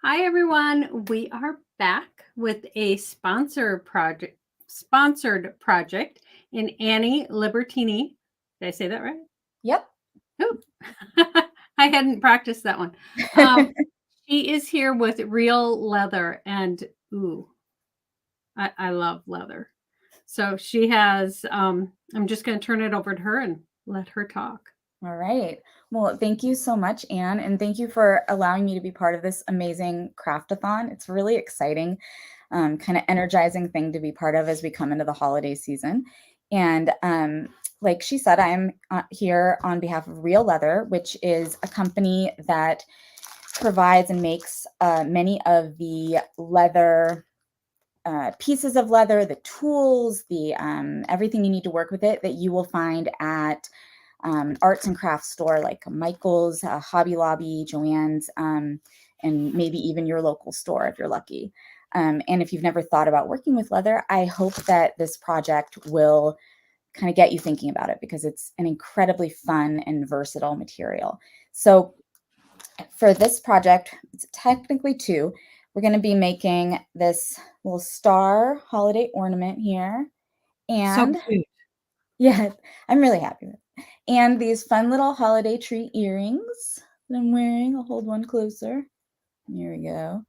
Hi everyone. We are back with a sponsored project in Annie Libertini. Did I say that right? Yep. Ooh. I hadn't practiced that one. Um, she is here with Realeather, and ooh, I love leather. So she has I'm just going to turn it over to her and let her talk. All right. Well, thank you so much, Anne, and thank you for allowing me to be part of this amazing craftathon. It's really exciting, kind of energizing thing to be part of as we come into the holiday season. And like she said, I'm here on behalf of Realeather, which is a company that provides and makes many of the leather pieces of leather, the tools, the everything you need to work with it that you will find at an arts and crafts store like Michael's, Hobby Lobby, Joann's, and maybe even your local store if you're lucky. And if you've never thought about working with leather, I hope that this project will kind of get you thinking about it because it's an incredibly fun and versatile material. So for this project, it's technically two. We're going to be making this little star holiday ornament here. So And cute. yeah, I'm really happy with it. And these fun little holiday tree earrings that I'm wearing. I'll hold one closer. Here we go.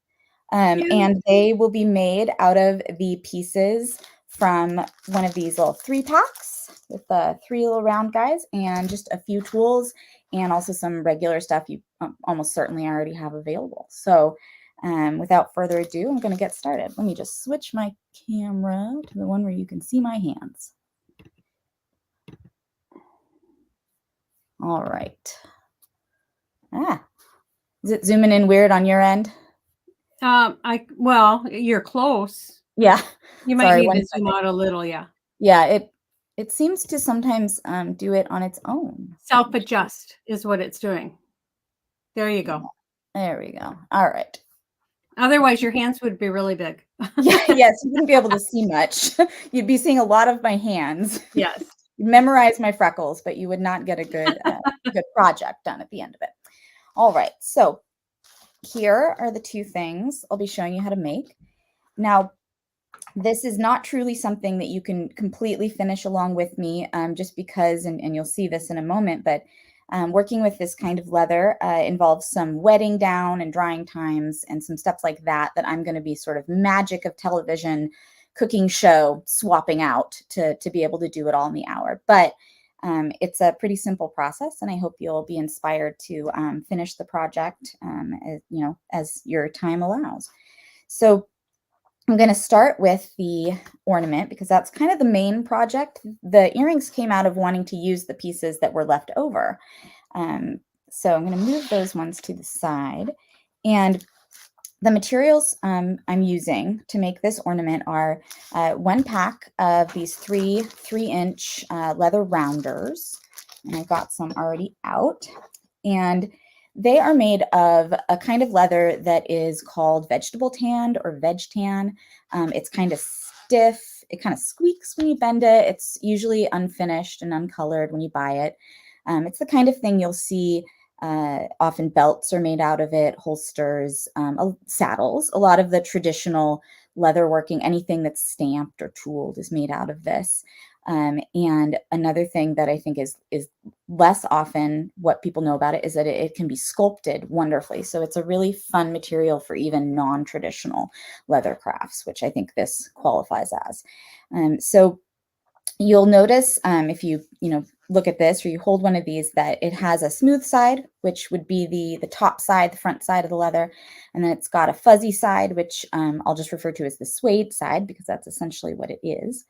Cute. And they will be made out of the pieces from one of these little 3-packs with the 3 little round guys and just a few tools and also some regular stuff you almost certainly already have available. So without further ado, I'm going to get started. Let me just switch my camera to the one where you can see my hands. All right. Is it zooming in weird on your end? Well, you're close. Yeah. You might Sorry, need one to zoom second. out a little, yeah. Yeah, it seems to sometimes do it on its own. Self-adjust is what it's doing. There you Yeah, go. there we go. All right. Otherwise, your hands would be really big. Yeah, yes, you wouldn't be able to see much. You'd be seeing a lot of my hands. Yes. You'd memorize my freckles, but you would not get a good project done at the end of it. All right. So here are the two things I'll be showing you how to make. Now, this is not truly something that you can completely finish along with me just because, and you'll see this in a moment, but working with this kind of leather involves some wetting down and drying times and some steps like that I'm going to be sort of magic of television cooking show swapping out to be able to do it all in the hour. But it's a pretty simple process, and I hope you'll be inspired to finish the project as your time allows. So I'm going to start with the ornament because that's kind of the main project. The earrings came out of wanting to use the pieces that were left over. So I'm going to move those ones to the side. And the materials I'm using to make this ornament are 1 pack of these 3-inch leather rounders. And I got some already out. And they are made of a kind of leather that is called vegetable tanned or veg tan. It's kind of stiff. It kind of squeaks when you bend it. It's usually unfinished and uncolored when you buy it. It's the kind of thing you'll see often belts are made out of it, holsters, saddles. A lot of the traditional leatherworking, anything that's stamped or tooled is made out of this. And another thing that I think is less often what people know about it is that it can be sculpted wonderfully. So it's a really fun material for even non-traditional leather crafts, which I think this qualifies as. So you'll notice if you look at this or you hold one of these that it has a smooth side, which would be the top side, the front side of the leather. And then it's got a fuzzy side, which I'll just refer to as the suede side because that's essentially what it is.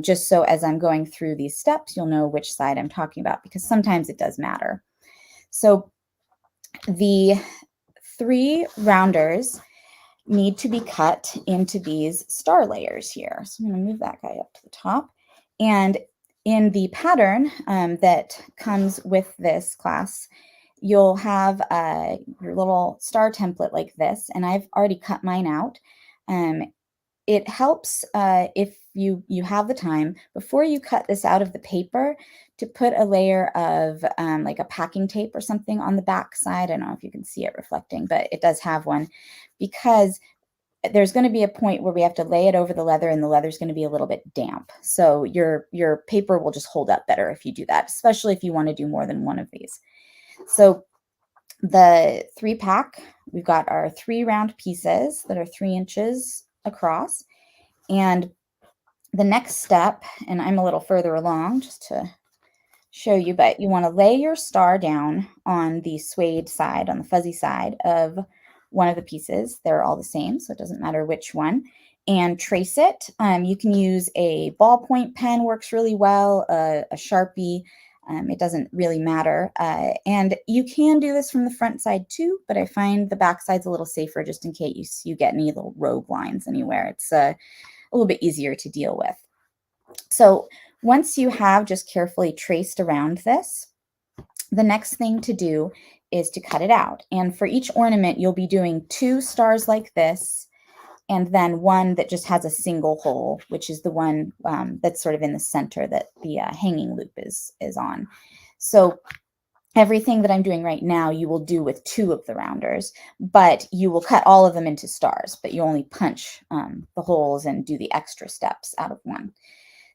Just so as I'm going through these steps, you'll know which side I'm talking about because sometimes it does matter. So the 3 rounders need to be cut into these star layers here. So I'm going to move that guy up to the top. And in the pattern that comes with this class, you'll have your little star template like this, and I've already cut mine out. it helps if you have the time before you cut this out of the paper to put a layer of like a packing tape or something on the back side. I don't know if you can see it reflecting, but it does have one, because there's going to be a point where we have to lay it over the leather, and the leather is going to be a little bit damp. So your paper will just hold up better if you do that, especially if you want to do more than one of these. So the 3-pack, we've got our 3 round pieces that are 3 inches across. And the next step, and I'm a little further along just to show you, but you want to lay your star down on the suede side, on the fuzzy side of one of the pieces. They're all the same, so it doesn't matter which one, and trace it. You can use a ballpoint pen, works really well, a Sharpie. It doesn't really matter. And you can do this from the front side too, but I find the back side's a little safer just in case you get any little rogue lines anywhere. It's a little bit easier to deal with. So once you have just carefully traced around this, the next thing to do is to cut it out. And for each ornament, you'll be doing 2 stars like this, and then one that just has a single hole, which is the one that's sort of in the center that the hanging loop is on. So everything that I'm doing right now, you will do with 2 of the rounders, but you will cut all of them into stars, but you only punch the holes and do the extra steps out of one.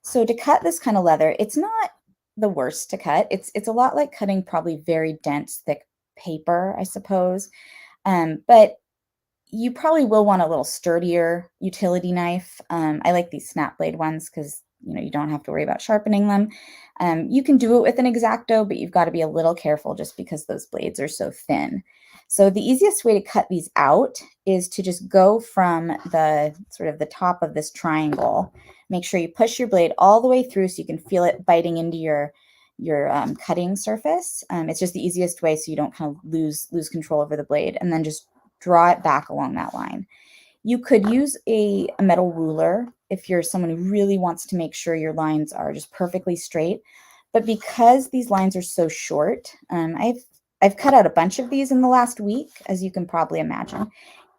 So to cut this kind of leather, it's not the worst to cut. It's a lot like cutting probably very dense, thick paper, I suppose. But you probably will want a little sturdier utility knife. I like these snap blade ones because you don't have to worry about sharpening them. You can do it with an X-Acto, but you've got to be a little careful just because those blades are so thin. So the easiest way to cut these out is to just go from the sort of the top of this triangle. Make sure you push your blade all the way through so you can feel it biting into your cutting surface. It's just the easiest way so you don't kind of lose control over the blade, and then just draw it back along that line. You could use a metal ruler if you're someone who really wants to make sure your lines are just perfectly straight. But because these lines are so short, I've cut out a bunch of these in the last week, as you can probably imagine.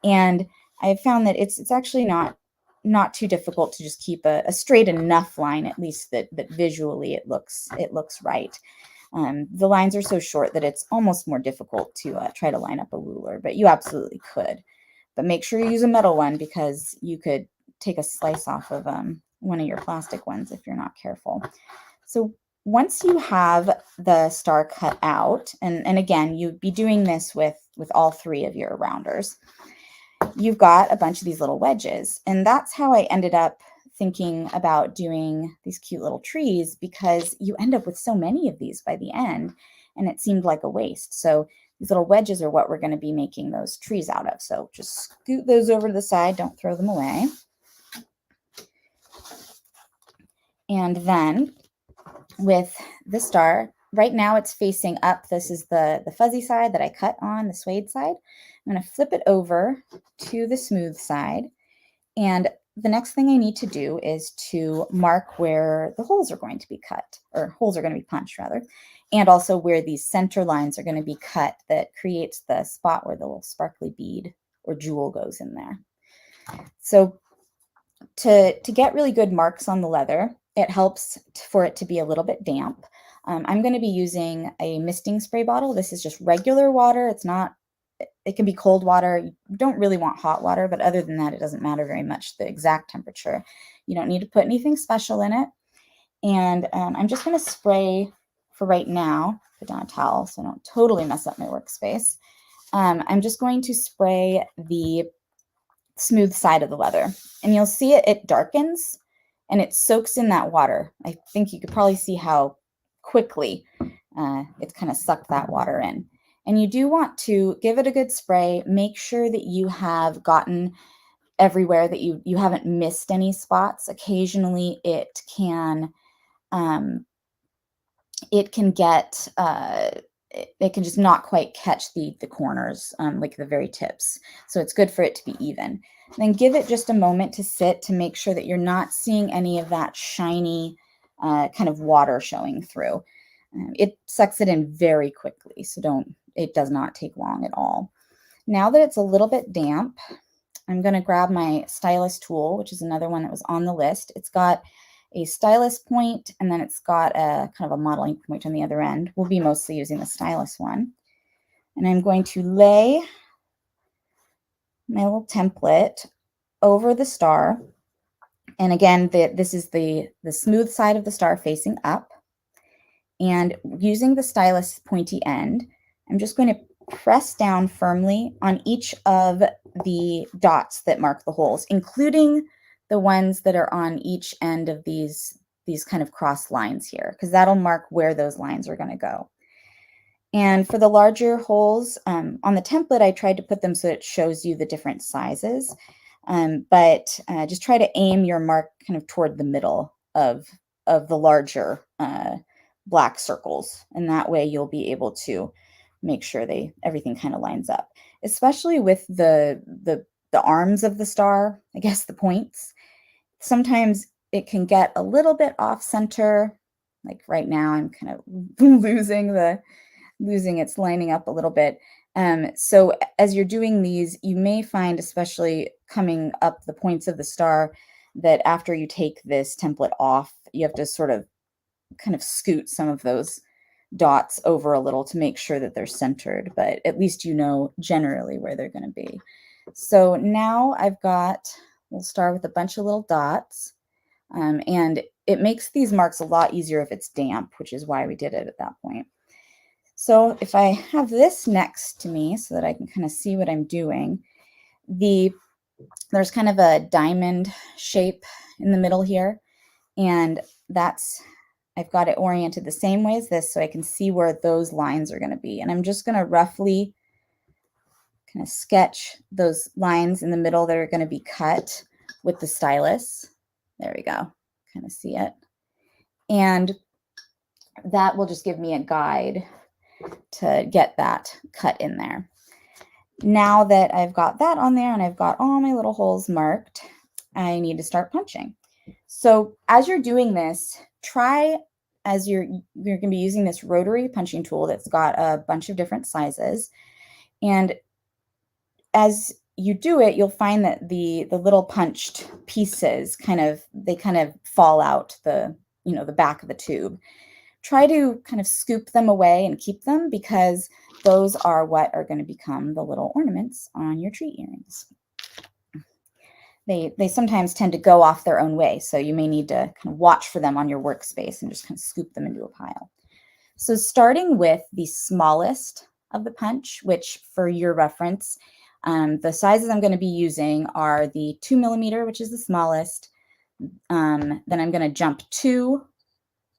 And I've found that it's actually not too difficult to just keep a straight enough line, at least that visually it looks right. The lines are so short that it's almost more difficult to try to line up a ruler, but you absolutely could. But make sure you use a metal one, because you could take a slice off of one of your plastic ones if you're not careful. So once you have the star cut out, and again, you'd be doing this with all 3 of your rounders, you've got a bunch of these little wedges. And that's how I ended up thinking about doing these cute little trees, because you end up with so many of these by the end, and it seemed like a waste. So these little wedges are what we're going to be making those trees out of. So just scoot those over to the side. Don't throw them away. And then with the star, right now it's facing up. This is the fuzzy side that I cut on, the suede side. I'm going to flip it over to the smooth side. And the next thing I need to do is to mark where the holes are going to be cut, or holes are going to be punched rather, and also where these center lines are going to be cut that creates the spot where the little sparkly bead or jewel goes in there. So to get really good marks on the leather, it helps for it to be a little bit damp. I'm going to be using a misting spray bottle. This is just regular water. It can be cold water. You don't really want hot water, but other than that, it doesn't matter very much the exact temperature. You don't need to put anything special in it. And I'm just going to spray for right now, put down a towel so I don't totally mess up my workspace. I'm just going to spray the smooth side of the leather, and you'll see it darkens and it soaks in that water. I think you could probably see how quickly it's kind of sucked that water in. And you do want to give it a good spray. Make sure that you have gotten everywhere, that you haven't missed any spots. Occasionally it can get it can just not quite catch the corners, like the very tips. So it's good for it to be even. Then give it just a moment to sit, to make sure that you're not seeing any of that shiny kind of water showing through. It sucks it in very quickly, so it does not take long at all. Now that it's a little bit damp, I'm going to grab my stylus tool, which is another one that was on the list. It's got a stylus point, and then it's got a kind of a modeling point on the other end. We'll be mostly using the stylus one. And I'm going to lay my little template over the star. And again, this is the smooth side of the star facing up. And using the stylus pointy end, I'm just going to press down firmly on each of the dots that mark the holes, including the ones that are on each end of these kind of cross lines here, because that'll mark where those lines are going to go. And for the larger holes, on the template, I tried to put them so it shows you the different sizes, but just try to aim your mark kind of toward the middle of the larger black circles, and that way you'll be able to make sure everything kind of lines up, especially with the arms of the star, I guess the points. Sometimes it can get a little bit off center. Like right now I'm kind of losing its lining up a little bit. So as you're doing these, you may find, especially coming up the points of the star, that after you take this template off, you have to sort of kind of scoot some of those dots over a little to make sure that they're centered, but at least you know generally where they're going to be. So now we'll start with a bunch of little dots, and it makes these marks a lot easier if it's damp, which is why we did it at that point. So if I have this next to me so that I can kind of see what I'm doing, there's kind of a diamond shape in the middle here, and I've got it oriented the same way as this so I can see where those lines are going to be. And I'm just going to roughly kind of sketch those lines in the middle that are going to be cut with the stylus. There we go. Kind of see it. And that will just give me a guide to get that cut in there. Now that I've got that on there and I've got all my little holes marked, I need to start punching. So as you're doing this, you're going to be using this rotary punching tool that's got a bunch of different sizes. And as you do it, you'll find that the little punched pieces kind of fall out the back of the tube. Try to kind of scoop them away and keep them, because those are what are going to become the little ornaments on your tree earrings. They sometimes tend to go off their own way, so you may need to kind of watch for them on your workspace and just kind of scoop them into a pile. So starting with the smallest of the punch, which for your reference, the sizes I'm going to be using are the 2 millimeter, which is the smallest. Then I'm going to jump 2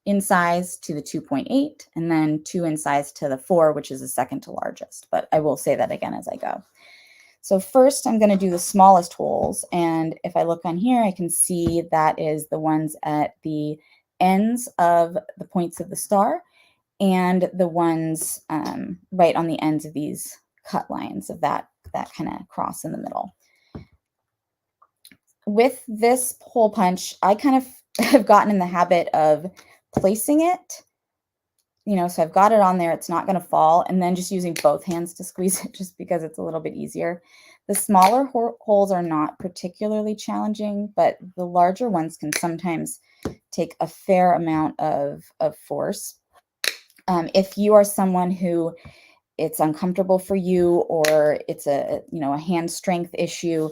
in size to the 2.8, and then 2 in size to the 4, which is the second to largest. But I will say that again as I go. So first I'm going to do the smallest holes, and if I look on here, I can see that is the ones at the ends of the points of the star, and the ones right on the ends of these cut lines of that kind of cross in the middle. With this hole punch, I kind of have gotten in the habit of placing it, so I've got it on there, it's not going to fall, and then just using both hands to squeeze it just because it's a little bit easier. The smaller holes are not particularly challenging, but the larger ones can sometimes take a fair amount of force. If you are someone who it's uncomfortable for you, or it's a hand strength issue,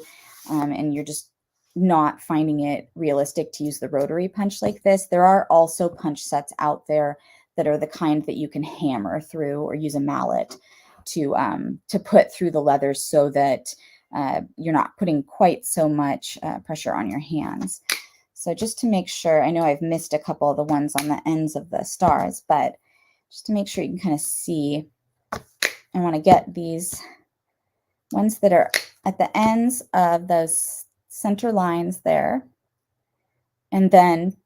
and you're just not finding it realistic to use the rotary punch like this, there are also punch sets out there that are the kind that you can hammer through or use a mallet to put through the leather, so that you're not putting quite so much pressure on your hands. So just to make sure, I know I've missed a couple of the ones on the ends of the stars, but just to make sure you can kind of see, I want to get these ones that are at the ends of those center lines there, and then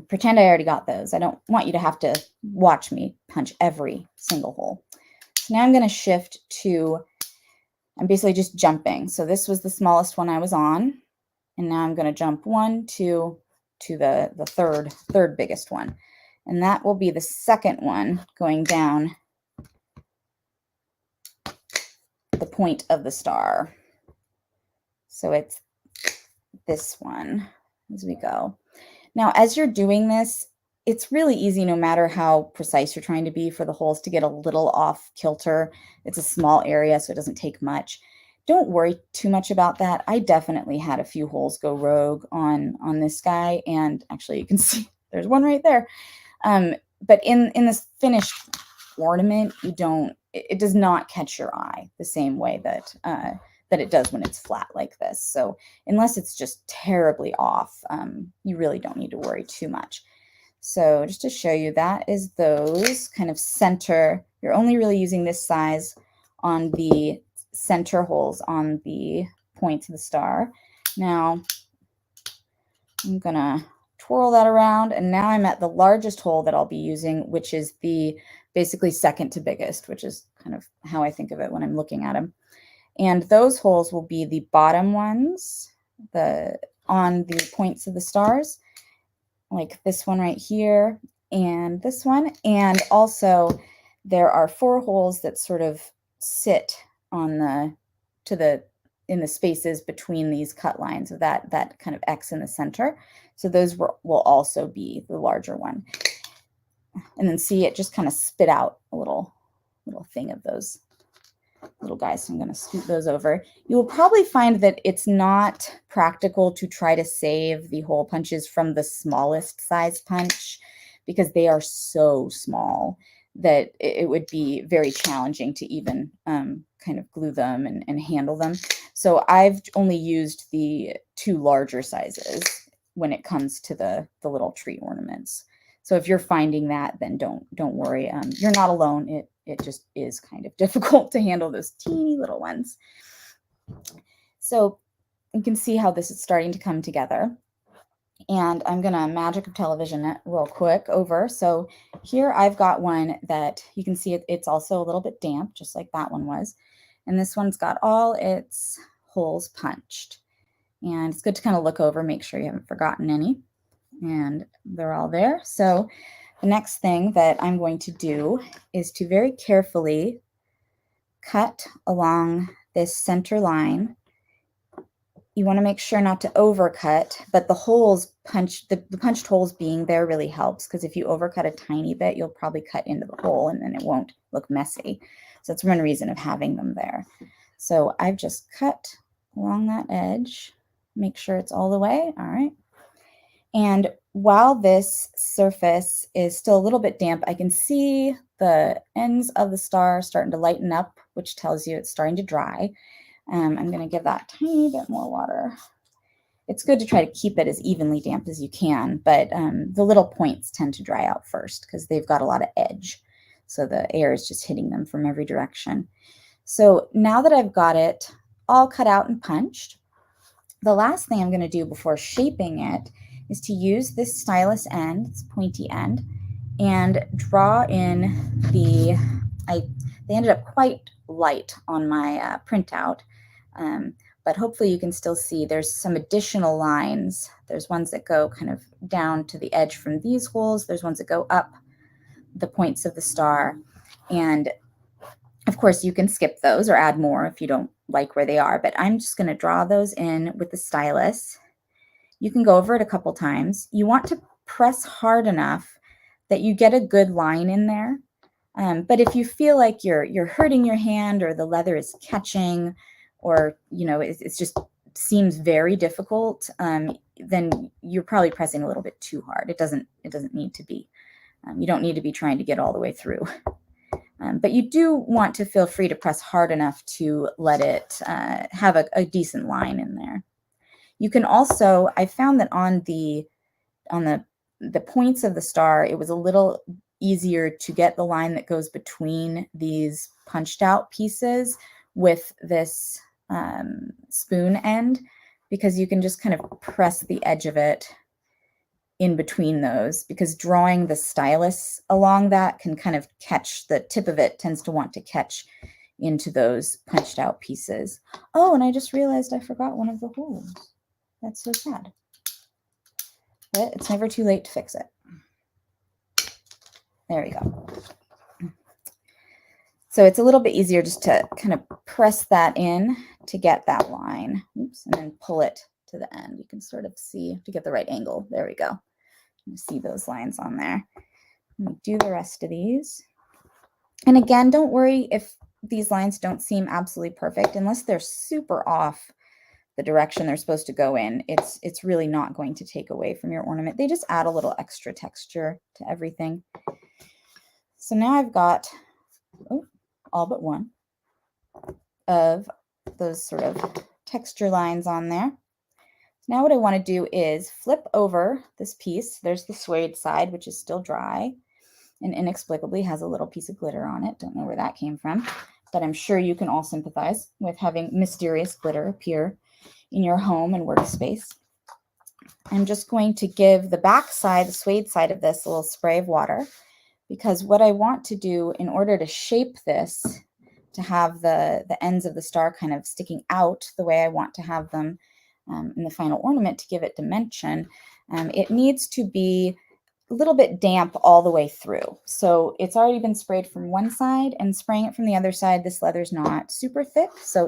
pretend I already got those. I don't want you to have to watch me punch every single hole. So now I'm going to shift to, I'm basically just jumping. So this was the smallest one I was on, and now I'm going to jump 1, 2 to the third biggest one, and that will be the second one going down the point of the star. So it's this one as we go. Now, as you're doing this, it's really easy, no matter how precise you're trying to be, for the holes to get a little off kilter. It's a small area, so it doesn't take much. Don't worry too much about that. I definitely had a few holes go rogue on this guy, and actually you can see there's one right there. But in this finished ornament, it does not catch your eye the same way that that it does when it's flat like this. So unless it's just terribly off, you really don't need to worry too much. So just to show you, that is those kind of center. You're only really using this size on the center holes on the points of the star. Now I'm gonna twirl that around, and now I'm at the largest hole that I'll be using, which is the basically second to biggest, which is kind of how I think of it when I'm looking at them. And those holes will be the bottom ones, on the points of the stars, like this one right here and this one. And also there are 4 holes that sort of sit on in the spaces between these cut lines of that kind of X in the center. So those will also be the larger one. And then see, it just kind of spit out a little thing of those little guys. So I'm going to scoot those over. You will probably find that it's not practical to try to save the hole punches from the smallest size punch, because they are so small that it would be very challenging to even kind of glue them and handle them. So I've only used the 2 larger sizes when it comes to the little tree ornaments. So if you're finding that, then don't worry. You're not alone. It just is kind of difficult to handle those teeny little ones. So you can see how this is starting to come together. And I'm going to magic of television it real quick over. So here I've got one that you can see it's also a little bit damp, just like that one was. And this one's got all its holes punched. And it's good to kind of look over, make sure you haven't forgotten any. And they're all there. So the next thing that I'm going to do is to very carefully cut along this center line. You want to make sure not to overcut, but the holes the punched holes being there really helps, because if you overcut a tiny bit, you'll probably cut into the hole and then it won't look messy. So that's one reason of having them there. So I've just cut along that edge, make sure it's all the way. All right. And while this surface is still a little bit damp, I can see the ends of the star starting to lighten up, which tells you it's starting to dry. I'm going to give that a tiny bit more water. It's good to try to keep it as evenly damp as you can, but the little points tend to dry out first because they've got a lot of edge. So the air is just hitting them from every direction. So now that I've got it all cut out and punched, the last thing I'm going to do before shaping it is to use this stylus end, this pointy end, and draw in they ended up quite light on my printout, but hopefully you can still see there's some additional lines. There's ones that go kind of down to the edge from these holes. There's ones that go up the points of the star. And of course you can skip those or add more if you don't like where they are, but I'm just going to draw those in with the stylus. You can go over it a couple times. You want to press hard enough that you get a good line in there. But if you feel like you're hurting your hand, or the leather is catching, or it just seems very difficult, then you're probably pressing a little bit too hard. It doesn't need to be. You don't need to be trying to get all the way through. But you do want to feel free to press hard enough to let it have a decent line in there. You can also, I found that on the points of the star, it was a little easier to get the line that goes between these punched out pieces with this spoon end, because you can just kind of press the edge of it in between those, because drawing the stylus along that can kind of catch, the tip of it tends to want to catch into those punched out pieces. Oh, and I just realized I forgot one of the holes. That's so sad. But it's never too late to fix it. There we go. So it's a little bit easier just to kind of press that in to get that line. Oops, and then pull it to the end. You can sort of see to get the right angle. There we go. You see those lines on there. Let me do the rest of these. And again, don't worry if these lines don't seem absolutely perfect unless they're super off the direction they're supposed to go in. It's really not going to take away from your ornament. They just add a little extra texture to everything. So now I've got all but one of those sort of texture lines on there. Now what I want to do is flip over this piece. There's the suede side, which is still dry and inexplicably has a little piece of glitter on it. Don't know where that came from, but I'm sure you can all sympathize with having mysterious glitter appear in your home and workspace. I'm just going to give the back side, the suede side of this, a little spray of water, because what I want to do in order to shape this, to have the ends of the star kind of sticking out the way I want to have them in the final ornament to give it dimension, it needs to be a little bit damp all the way through. So it's already been sprayed from one side, and spraying it from the other side, this leather's not super thick, so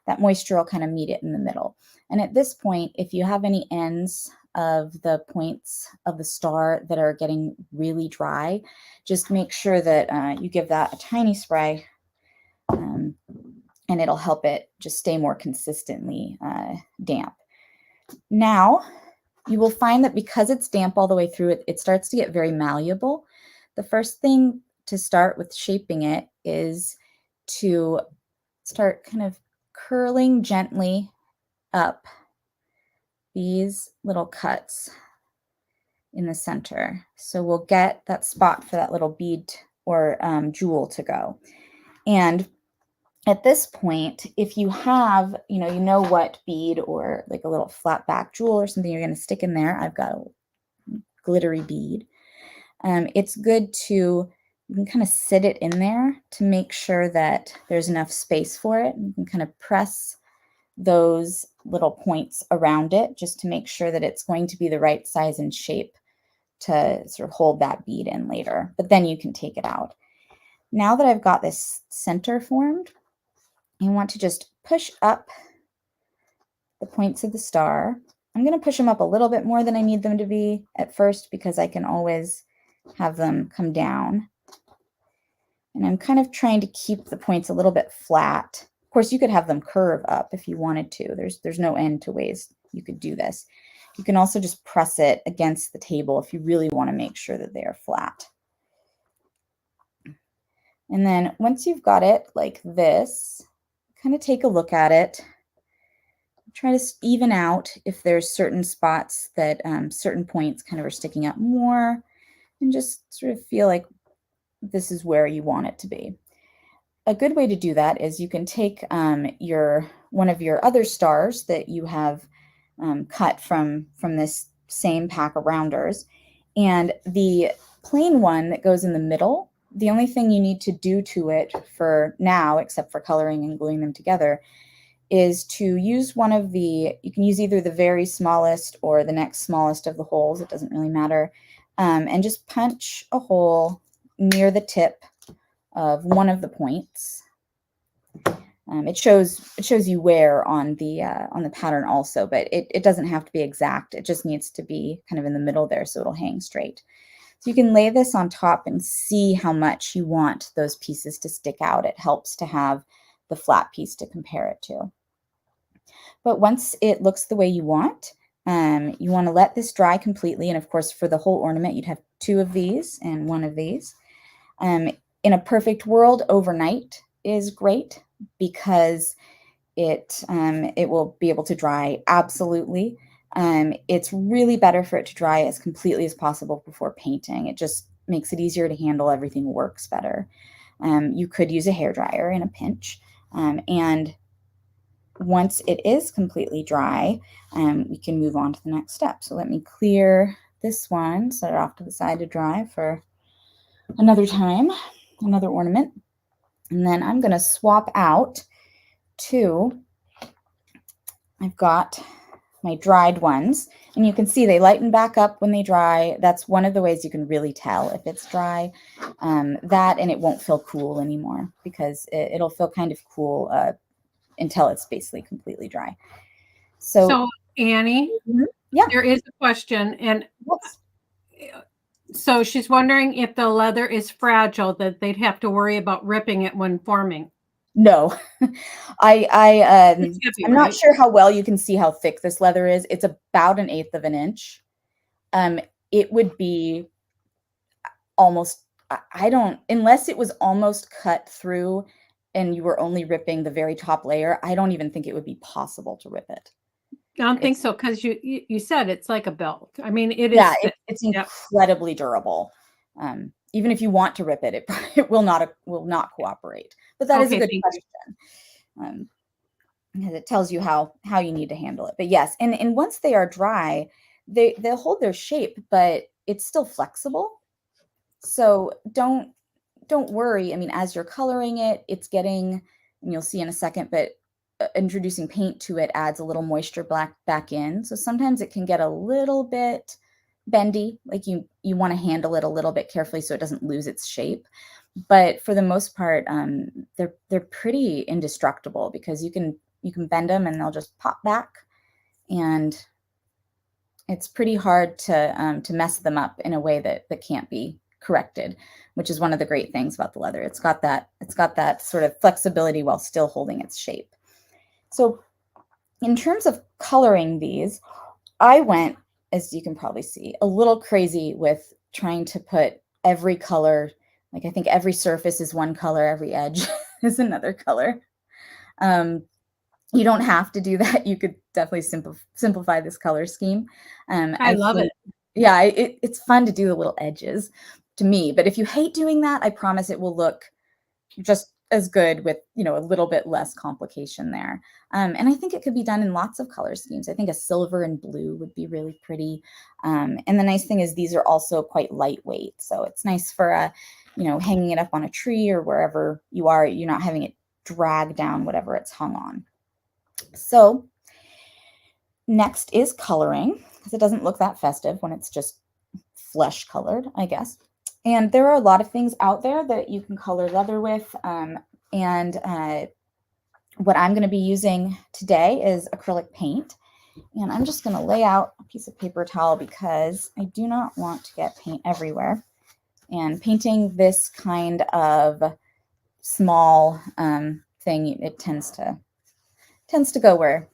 that moisture will kind of meet it in the middle. And at this point, if you have any ends of the points of the star that are getting really dry, just make sure that you give that a tiny spray, and it'll help it just stay more consistently damp. Now, you will find that because it's damp all the way through, it starts to get very malleable. The first thing to start with shaping it is to start kind of curling gently up these little cuts in the center. So we'll get that spot for that little bead or jewel to go. And at this point, if you have, you know what bead or like a little flat back jewel or something you're going to stick in there. I've got a glittery bead. It's good to, you can kind of sit it in there to make sure that there's enough space for it. You can kind of press those little points around it just to make sure that it's going to be the right size and shape to sort of hold that bead in later. But then you can take it out. Now that I've got this center formed, you want to just push up the points of the star. I'm going to push them up a little bit more than I need them to be at first because I can always have them come down. And I'm kind of trying to keep the points a little bit flat. Of course, you could have them curve up if you wanted to. There's no end to ways you could do this. You can also just press it against the table if you really want to make sure that they are flat. And then once you've got it like this, kind of take a look at it. Try to even out if there's certain spots that certain points kind of are sticking up more, and just sort of feel like this is where you want it to be. A good way to do that is you can take one of your other stars that you have cut from this same pack of rounders, and the plain one that goes in the middle, the only thing you need to do to it for now, except for coloring and gluing them together, is to use you can use either the very smallest or the next smallest of the holes, it doesn't really matter, and just punch a hole near the tip of one of the points. It shows you where on the pattern also, but it doesn't have to be exact. It just needs to be kind of in the middle there so it'll hang straight. So you can lay this on top and see how much you want those pieces to stick out. It helps to have the flat piece to compare it to. But once it looks the way you want to let this dry completely. And of course, for the whole ornament, you'd have 2 of these and 1 of these. In a perfect world, overnight is great because it will be able to dry absolutely. It's really better for it to dry as completely as possible before painting. It just makes it easier to handle. Everything works better. You could use a hairdryer in a pinch. And once it is completely dry, we can move on to the next step. So let me clear this one, set it off to the side to dry for another time, another ornament. And then I'm going to swap out to, I've got my dried ones, and you can see they lighten back up when they dry. That's one of the ways you can really tell if it's dry. That, and it won't feel cool anymore because it'll feel kind of cool until it's basically completely dry. So, So, Annie, yeah. there is a question, and Yes. so she's wondering if the leather is fragile, that they'd have to worry about ripping it when forming. No, It's heavy, I'm not right? sure how well you can see how thick this leather is. It's about 1/8 of an inch. It would be almost, I don't, unless it was almost cut through and you were only ripping the very top layer, I don't even think it would be possible to rip it. I don't think It's, so because you said it's like a belt. I mean, it yeah, is thick. it's Yep. incredibly durable. Even if you want to rip it, it will not cooperate. But that is a Okay, good thank you. question. Because it tells you how you need to handle it. But yes, and once they are dry, they'll hold their shape, but it's still flexible. So don't worry. I mean, as you're coloring it, it's getting, and you'll see in a second, but introducing paint to it adds a little moisture back in. So sometimes it can get a little bit bendy, like you want to handle it a little bit carefully so it doesn't lose its shape. But for the most part, they're pretty indestructible because you can bend them and they'll just pop back, and it's pretty hard to mess them up in a way that can't be corrected, which is one of the great things about the leather. It's got that sort of flexibility while still holding its shape. So in terms of coloring these, I went, as you can probably see, a little crazy with trying to put every color, like I think every surface is one color, every edge is another color. You don't have to do that. You could definitely simplify this color scheme. I I love think, it. yeah, it's fun to do the little edges to me. But if you hate doing that, I promise it will look just as good with, a little bit less complication there. And I think it could be done in lots of color schemes. I think a silver and blue would be really pretty. And the nice thing is these are also quite lightweight. So it's nice for, hanging it up on a tree or wherever you are. You're not having it drag down whatever it's hung on. So next is coloring, because it doesn't look that festive when it's just flesh colored, I guess. And there are a lot of things out there that you can color leather with. And what I'm going to be using today is acrylic paint. And I'm just going to lay out a piece of paper towel because I do not want to get paint everywhere. And painting this kind of small thing, it tends to go where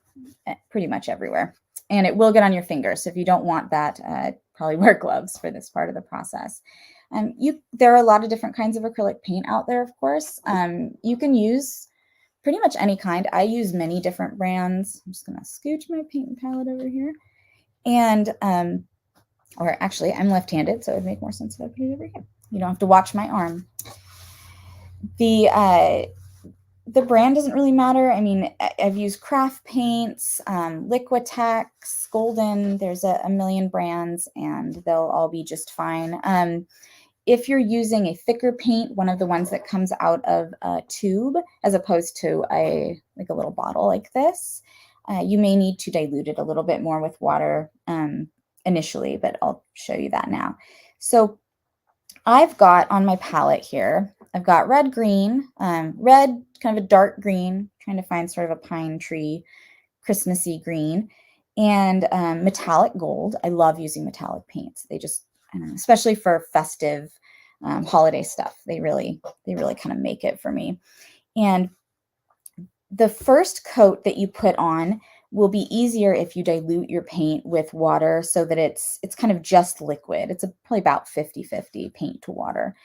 pretty much everywhere. And it will get on your fingers. So if you don't want that, probably wear gloves for this part of the process. There are a lot of different kinds of acrylic paint out there, of course. You can use pretty much any kind. I use many different brands. I'm just going to scooch my paint palette over here. And, or actually, I'm left-handed, so it would make more sense if I put it over here. You don't have to watch my arm. The brand doesn't really matter. I mean, I've used craft paints, Liquitex, Golden. There's a million brands, and they'll all be just fine. If you're using a thicker paint, one of the ones that comes out of a tube, as opposed to a little bottle like this, you may need to dilute it a little bit more with water initially, but I'll show you that now. So I've got on my palette here, I've got red, green, red, kind of a dark green, trying to find sort of a pine tree, Christmassy green, and metallic gold. I love using metallic paints. They just, I don't know, especially for festive holiday stuff, they really kind of make it for me. And the first coat that you put on will be easier if you dilute your paint with water so that it's kind of just liquid. It's probably about 50-50 paint to water,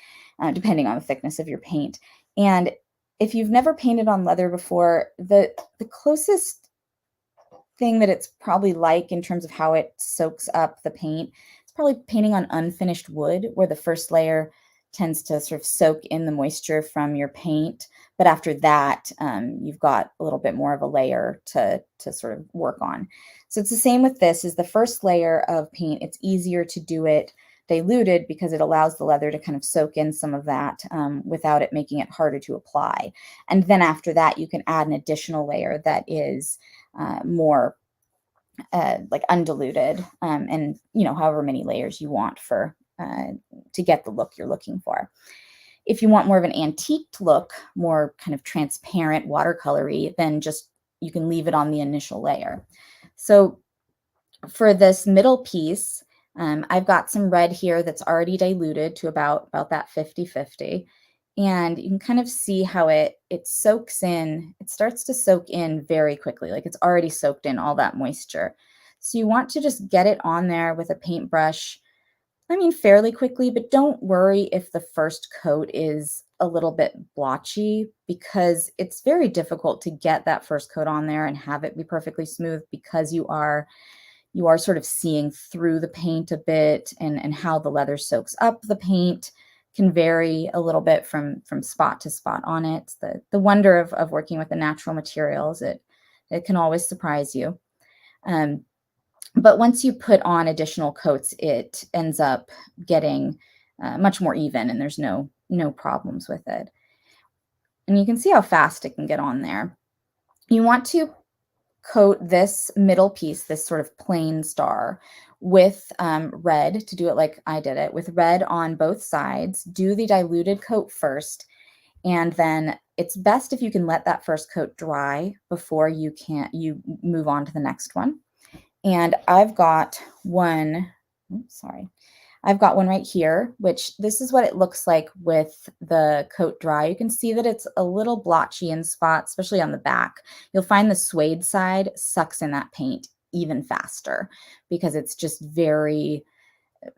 depending on the thickness of your paint. And if you've never painted on leather before, the closest thing that it's probably like in terms of how it soaks up the paint, it's probably painting on unfinished wood, where the first layer tends to sort of soak in the moisture from your paint. But after that, you've got a little bit more of a layer to sort of work on. So it's the same with this. Is the first layer of paint, it's easier to do it diluted because it allows the leather to kind of soak in some of that without it making it harder to apply. And then after that, you can add an additional layer that is more like undiluted, and however many layers you want for to get the look you're looking for. If you want more of an antiqued look, more kind of transparent watercolory, then just you can leave it on the initial layer. So for this middle piece, I've got some red here that's already diluted to about that 50-50. And you can kind of see how it soaks in. It starts to soak in very quickly, like it's already soaked in all that moisture. So you want to just get it on there with a paintbrush, I mean, fairly quickly, but don't worry if the first coat is a little bit blotchy, because it's very difficult to get that first coat on there and have it be perfectly smooth, because you are sort of seeing through the paint a bit, and how the leather soaks up the paint can vary a little bit from spot to spot on it. The wonder of working with the natural materials, it can always surprise you. But once you put on additional coats, it ends up getting much more even, and there's no problems with it. And you can see how fast it can get on there. You want to coat this middle piece, this sort of plain star, with red, to do it like I did it, with red on both sides. Do the diluted coat first, and then it's best if you can let that first coat dry before you move on to the next one. And I've got one, I've got one right here, which this is what it looks like with the coat dry. You can see that it's a little blotchy in spots, especially on the back. You'll find the suede side sucks in that paint even faster, because it's just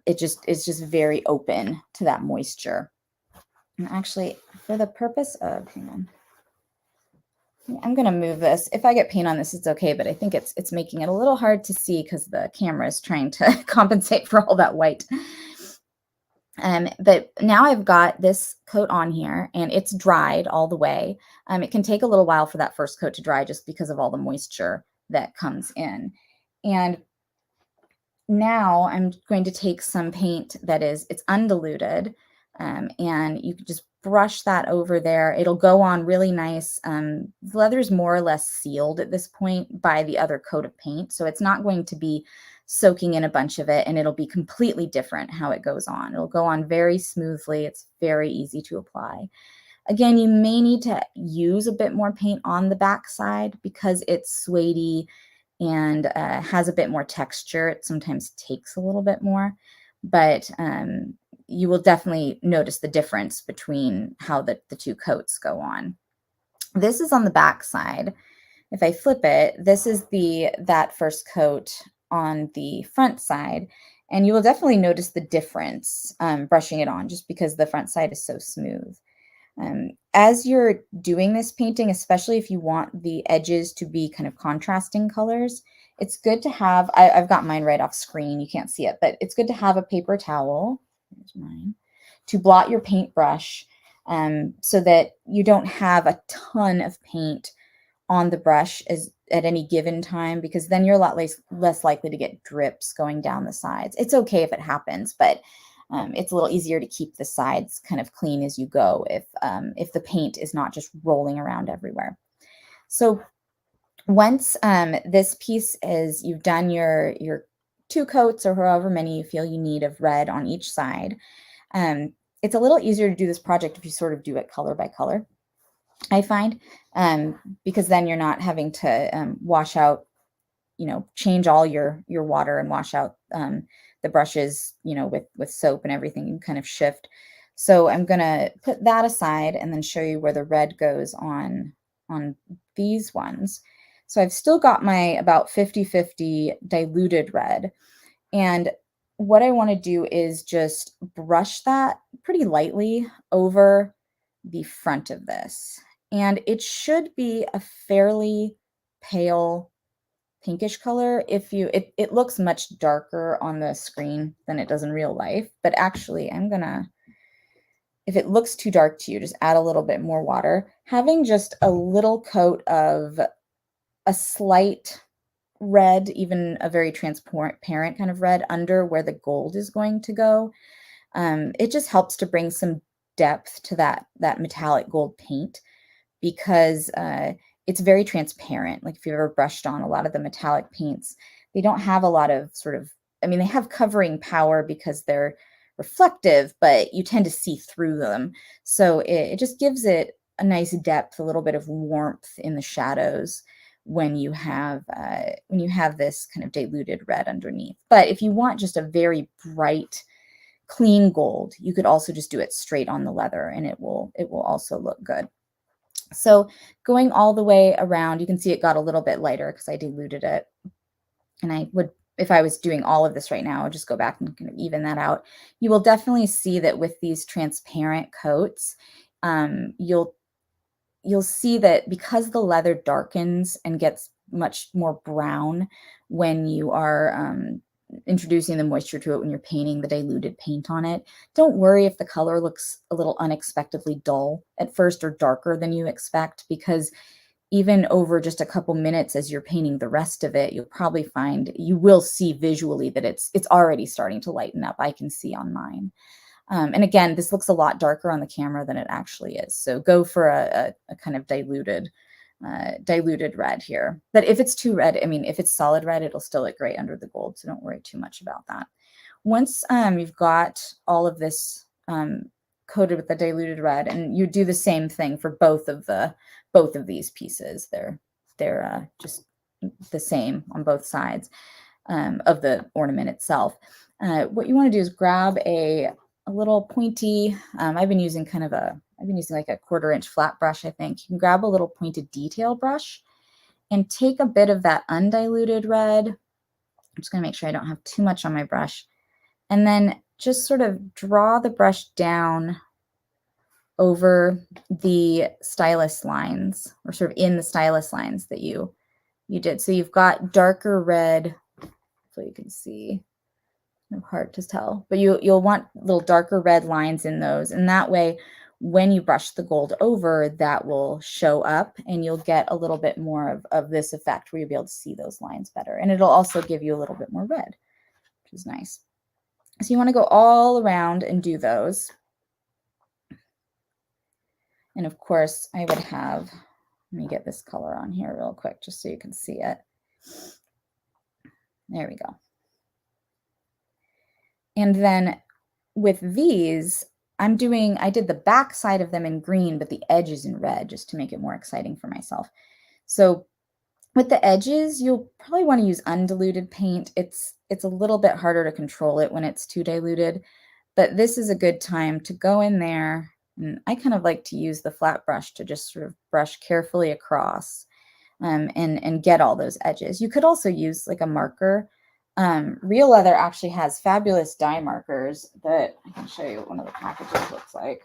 it's just very open to that moisture. And actually, for the purpose of, hang on, I'm going to move this. If I get paint on this, it's okay, but I think it's making it a little hard to see because the camera is trying to compensate for all that white. But now I've got this coat on here, and it's dried all the way. It can take a little while for that first coat to dry, just because of all the moisture that comes in. And now I'm going to take some paint it's undiluted, and you can just brush that over there. It'll go on really nice. The leather's more or less sealed at this point by the other coat of paint, so it's not going to be soaking in a bunch of it, and it'll be completely different how it goes on. It'll go on very smoothly. It's very easy to apply. Again, you may need to use a bit more paint on the back side because it's suedey and has a bit more texture. It sometimes takes a little bit more, but you will definitely notice the difference between how the two coats go on. This is on the back side. If I flip it, this is that first coat on the front side, and you will definitely notice the difference brushing it on, just because the front side is so smooth. As you're doing this painting, especially if you want the edges to be kind of contrasting colors, it's good to have, I've got mine right off screen, you can't see it, but it's good to have a paper towel, here's mine, to blot your paintbrush, so that you don't have a ton of paint on the brush at any given time, because then you're a lot less likely to get drips going down the sides. It's okay if it happens, but it's a little easier to keep the sides kind of clean as you go if the paint is not just rolling around everywhere. So once this piece is, you've done your 2 coats or however many you feel you need of red on each side, it's a little easier to do this project if you sort of do it color by color, I find, because then you're not having to wash out, change all your water and wash out the brushes, with soap and everything. You can kind of shift. So I'm going to put that aside and then show you where the red goes on these ones. So I've still got my about 50-50 diluted red. And what I want to do is just brush that pretty lightly over the front of this. And it should be a fairly pale pinkish color. It looks much darker on the screen than it does in real life, but actually if it looks too dark to you, just add a little bit more water. Having just a little coat of a slight red, even a very transparent kind of red under where the gold is going to go, it just helps to bring some depth to that metallic gold paint, because it's very transparent. Like if you've ever brushed on a lot of the metallic paints, they don't have a lot of sort of, I mean, they have covering power because they're reflective, but you tend to see through them. So it just gives it a nice depth, a little bit of warmth in the shadows when you have this kind of diluted red underneath. But if you want just a very bright, clean gold, you could also just do it straight on the leather, and it will also look good. So going all the way around, you can see it got a little bit lighter because I diluted it. And I would, if I was doing all of this right now, I'll just go back and kind of even that out. You will definitely see that with these transparent coats, you'll see that because the leather darkens and gets much more brown when you are introducing the moisture to it, when you're painting the diluted paint on it. Don't worry if the color looks a little unexpectedly dull at first or darker than you expect, because even over just a couple minutes as you're painting the rest of it, you'll probably find, you will see visually that it's already starting to lighten up. I can see on mine. And again, this looks a lot darker on the camera than it actually is. So go for a kind of diluted red here. But if it's too red, I mean, if it's solid red, it'll still look great under the gold. So don't worry too much about that. Once you've got all of this coated with the diluted red, and you do the same thing for both of these pieces. They're just the same on both sides of the ornament itself. What you want to do is grab a little pointy, I've been using like a 1/4-inch flat brush, I think. You can grab a little pointed detail brush and take a bit of that undiluted red. I'm just going to make sure I don't have too much on my brush. And then just sort of draw the brush down over the stylus lines, or sort of in the stylus lines that you did. So you've got darker red, so you can see. Hard to tell, but you'll want little darker red lines in those, and that way when you brush the gold over, that will show up and you'll get a little bit more of this effect where you'll be able to see those lines better, and it'll also give you a little bit more red, which is nice. So you want to go all around and do those. And of course I would have, let me get this color on here real quick just so you can see it. There we go. And then with these, I did the back side of them in green, but the edges in red, just to make it more exciting for myself. So with the edges, you'll probably want to use undiluted paint. It's a little bit harder to control it when it's too diluted, but this is a good time to go in there. And I kind of like to use the flat brush to just sort of brush carefully across and get all those edges. You could also use like a marker. Realeather actually has fabulous die markers that I can show you what one of the packages looks like.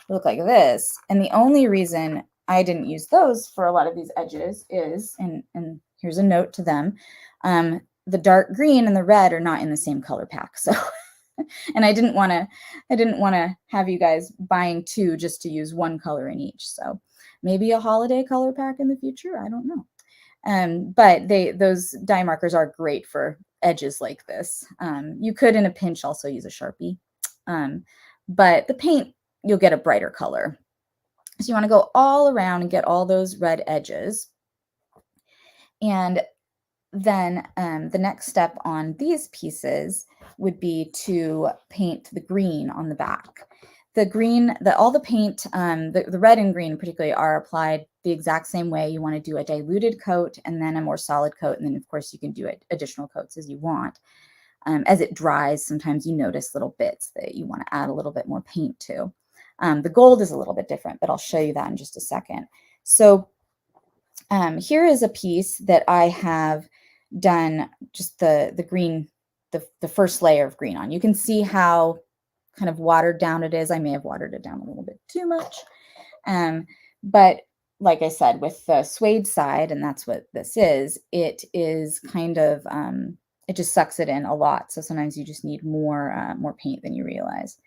They look like this. And the only reason I didn't use those for a lot of these edges is, and here's a note to them, the dark green and the red are not in the same color pack. So, and I didn't want to have you guys buying two just to use one color in each. So maybe a holiday color pack in the future. I don't know. But those die markers are great for edges like this. You could, in a pinch, also use a Sharpie. But the paint, you'll get a brighter color. So you want to go all around and get all those red edges. And then the next step on these pieces would be to paint the green on the back. The green, all the paint, the red and green particularly, are applied the exact same way. You want to do a diluted coat and then a more solid coat. And then, of course, you can do additional coats as you want. As it dries, sometimes you notice little bits that you want to add a little bit more paint to. The gold is a little bit different, but I'll show you that in just a second. So here is a piece that I have done just the green, the first layer of green on. You can see how kind of watered down it is. I may have watered it down a little bit too much. But like I said, with the suede side, and that's what this is, it is kind of, it just sucks it in a lot. So sometimes you just need more paint than you realize.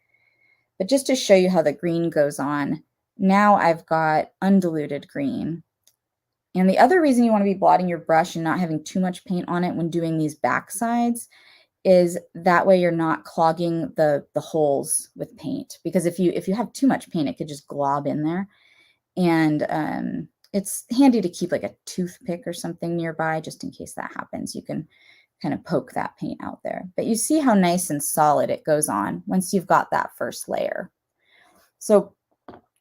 But just to show you how the green goes on, now I've got undiluted green. And the other reason you want to be blotting your brush and not having too much paint on it when doing these back sides is that way you're not clogging the holes with paint. Because if you have too much paint, it could just glob in there. And It's handy to keep like a toothpick or something nearby just in case that happens. You can kind of poke that paint out there. But you see how nice and solid it goes on once you've got that first layer. So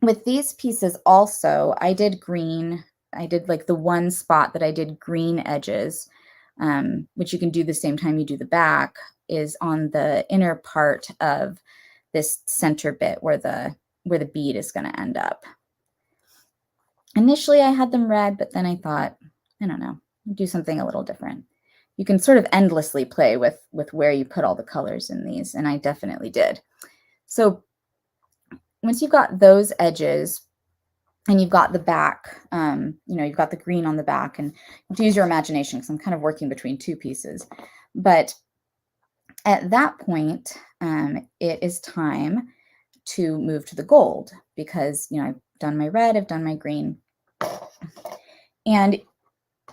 with these pieces also, I did green. I did like the one spot that I did green edges, which you can do the same time you do the back, is on the inner part of this center bit where the bead is going to end up. Initially, I had them red, but then I thought, I don't know, do something a little different. You can sort of endlessly play with where you put all the colors in these, and I definitely did. So once you've got those edges and you've got the back, you've got the green on the back, and you have to use your imagination because I'm kind of working between two pieces. But at that point, it is time to move to the gold because, I've done my red, I've done my green. And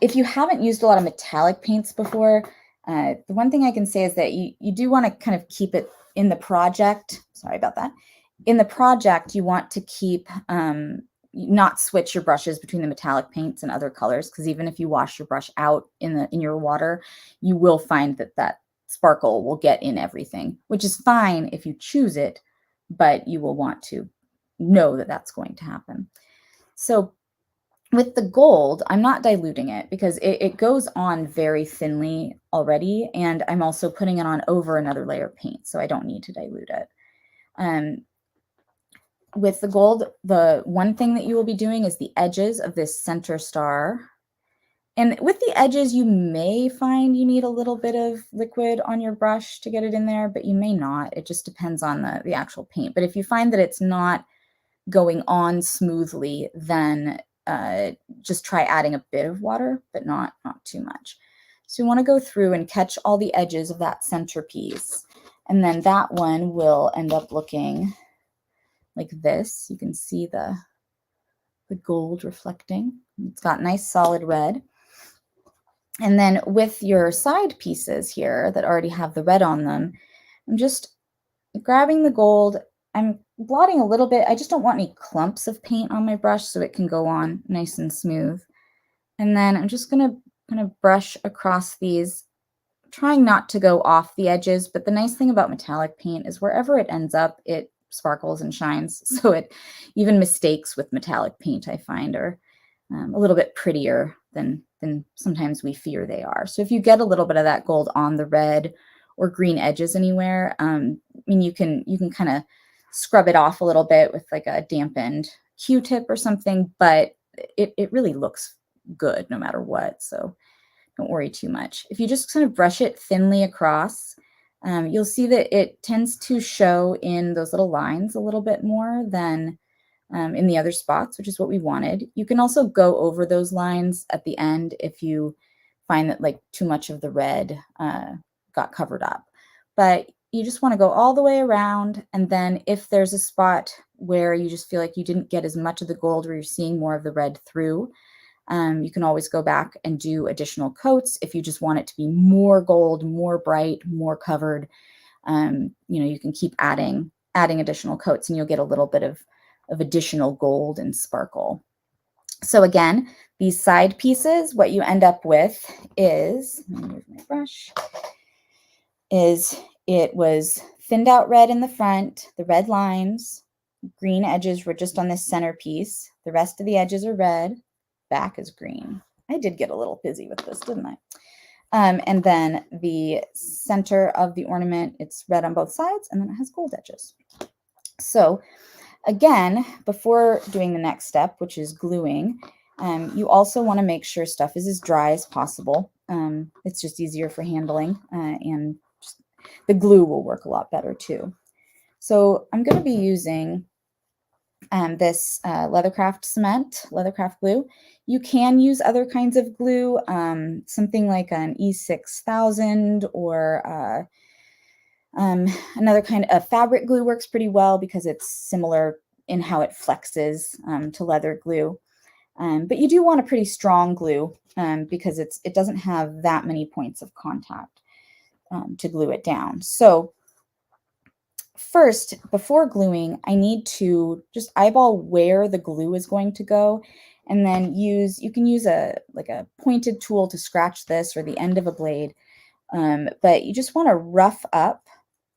if you haven't used a lot of metallic paints before, the one thing I can say is that you do want to kind of keep it in the project. Sorry about that. In the project, you want to keep, not switch your brushes between the metallic paints and other colors, because even if you wash your brush out in your water, you will find that sparkle will get in everything, which is fine if you choose it, but you will want to know that that's going to happen. So with the gold, I'm not diluting it because it goes on very thinly already, and I'm also putting it on over another layer of paint, so I don't need to dilute it. With the gold, the one thing that you will be doing is the edges of this center star. And with the edges, you may find you need a little bit of liquid on your brush to get it in there, but you may not. It just depends on the actual paint. But if you find that it's not going on smoothly, then just try adding a bit of water, but not too much. So you want to go through and catch all the edges of that centerpiece. And then that one will end up looking like this. You can see the gold reflecting. It's got nice solid red. And then with your side pieces here that already have the red on them, I'm just grabbing the gold. I'm blotting a little bit. I just don't want any clumps of paint on my brush so it can go on nice and smooth. And then I'm just going to kind of brush across these, trying not to go off the edges. But the nice thing about metallic paint is wherever it ends up, it sparkles and shines. So even mistakes with metallic paint, I find, are a little bit prettier than sometimes we fear they are. So if you get a little bit of that gold on the red or green edges anywhere, you can kind of scrub it off a little bit with like a dampened Q-tip or something, but it really looks good no matter what. So don't worry too much. If you just kind of brush it thinly across, you'll see that it tends to show in those little lines a little bit more than in the other spots, which is what we wanted. You can also go over those lines at the end if you find that like too much of the red got covered up. But you just want to go all the way around. And then if there's a spot where you just feel like you didn't get as much of the gold, where you're seeing more of the red through, you can always go back and do additional coats if you just want it to be more gold, more bright, more covered. You can keep adding additional coats, and you'll get a little bit of additional gold and sparkle. So again, these side pieces, what you end up with is, let me move my brush, is it was thinned out red in the front, the red lines, green edges were just on this center piece. The rest of the edges are red, back is green. I did get a little busy with this, didn't I? And then the center of the ornament, it's red on both sides, and then it has gold edges. So again, before doing the next step, which is gluing, you also want to make sure stuff is as dry as possible. It's just easier for handling, and the glue will work a lot better too. So I'm going to be using this Leathercraft glue. You can use other kinds of glue, something like an E6000 or another kind of fabric glue works pretty well because it's similar in how it flexes to leather glue. But you do want a pretty strong glue because it doesn't have that many points of contact to glue it down. So first, before gluing, I need to just eyeball where the glue is going to go and then you can use a pointed tool to scratch this or the end of a blade, but you just want to rough up.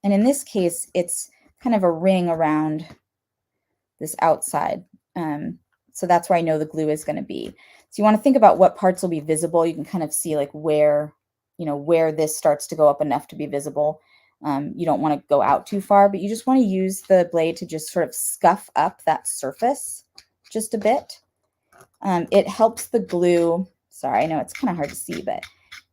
And in this case, it's kind of a ring around this outside. So that's where I know the glue is going to be. So you want to think about what parts will be visible. You can kind of see like where this starts to go up enough to be visible. You don't want to go out too far, but you just want to use the blade to just sort of scuff up that surface just a bit. It helps the glue, sorry, I know it's kind of hard to see, but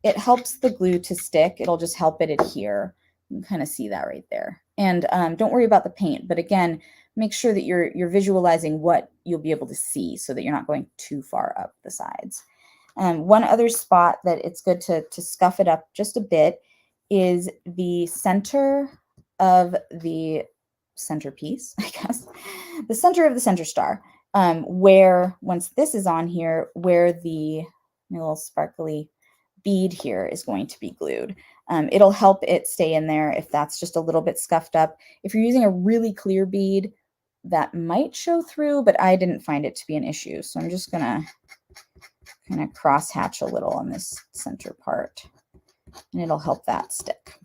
it helps the glue to stick. It'll just help it adhere. You can kind of see that right there. And don't worry about the paint, but again, make sure that you're visualizing what you'll be able to see so that you're not going too far up the sides. One other spot that it's good to scuff it up just a bit is the center of the centerpiece, I guess, the center of the center star, where once this is on here, where the little sparkly bead here is going to be glued. It'll help it stay in there if that's just a little bit scuffed up. If you're using a really clear bead, that might show through, but I didn't find it to be an issue. So I'm just gonna kind of cross hatch a little on this center part, and it'll help that stick.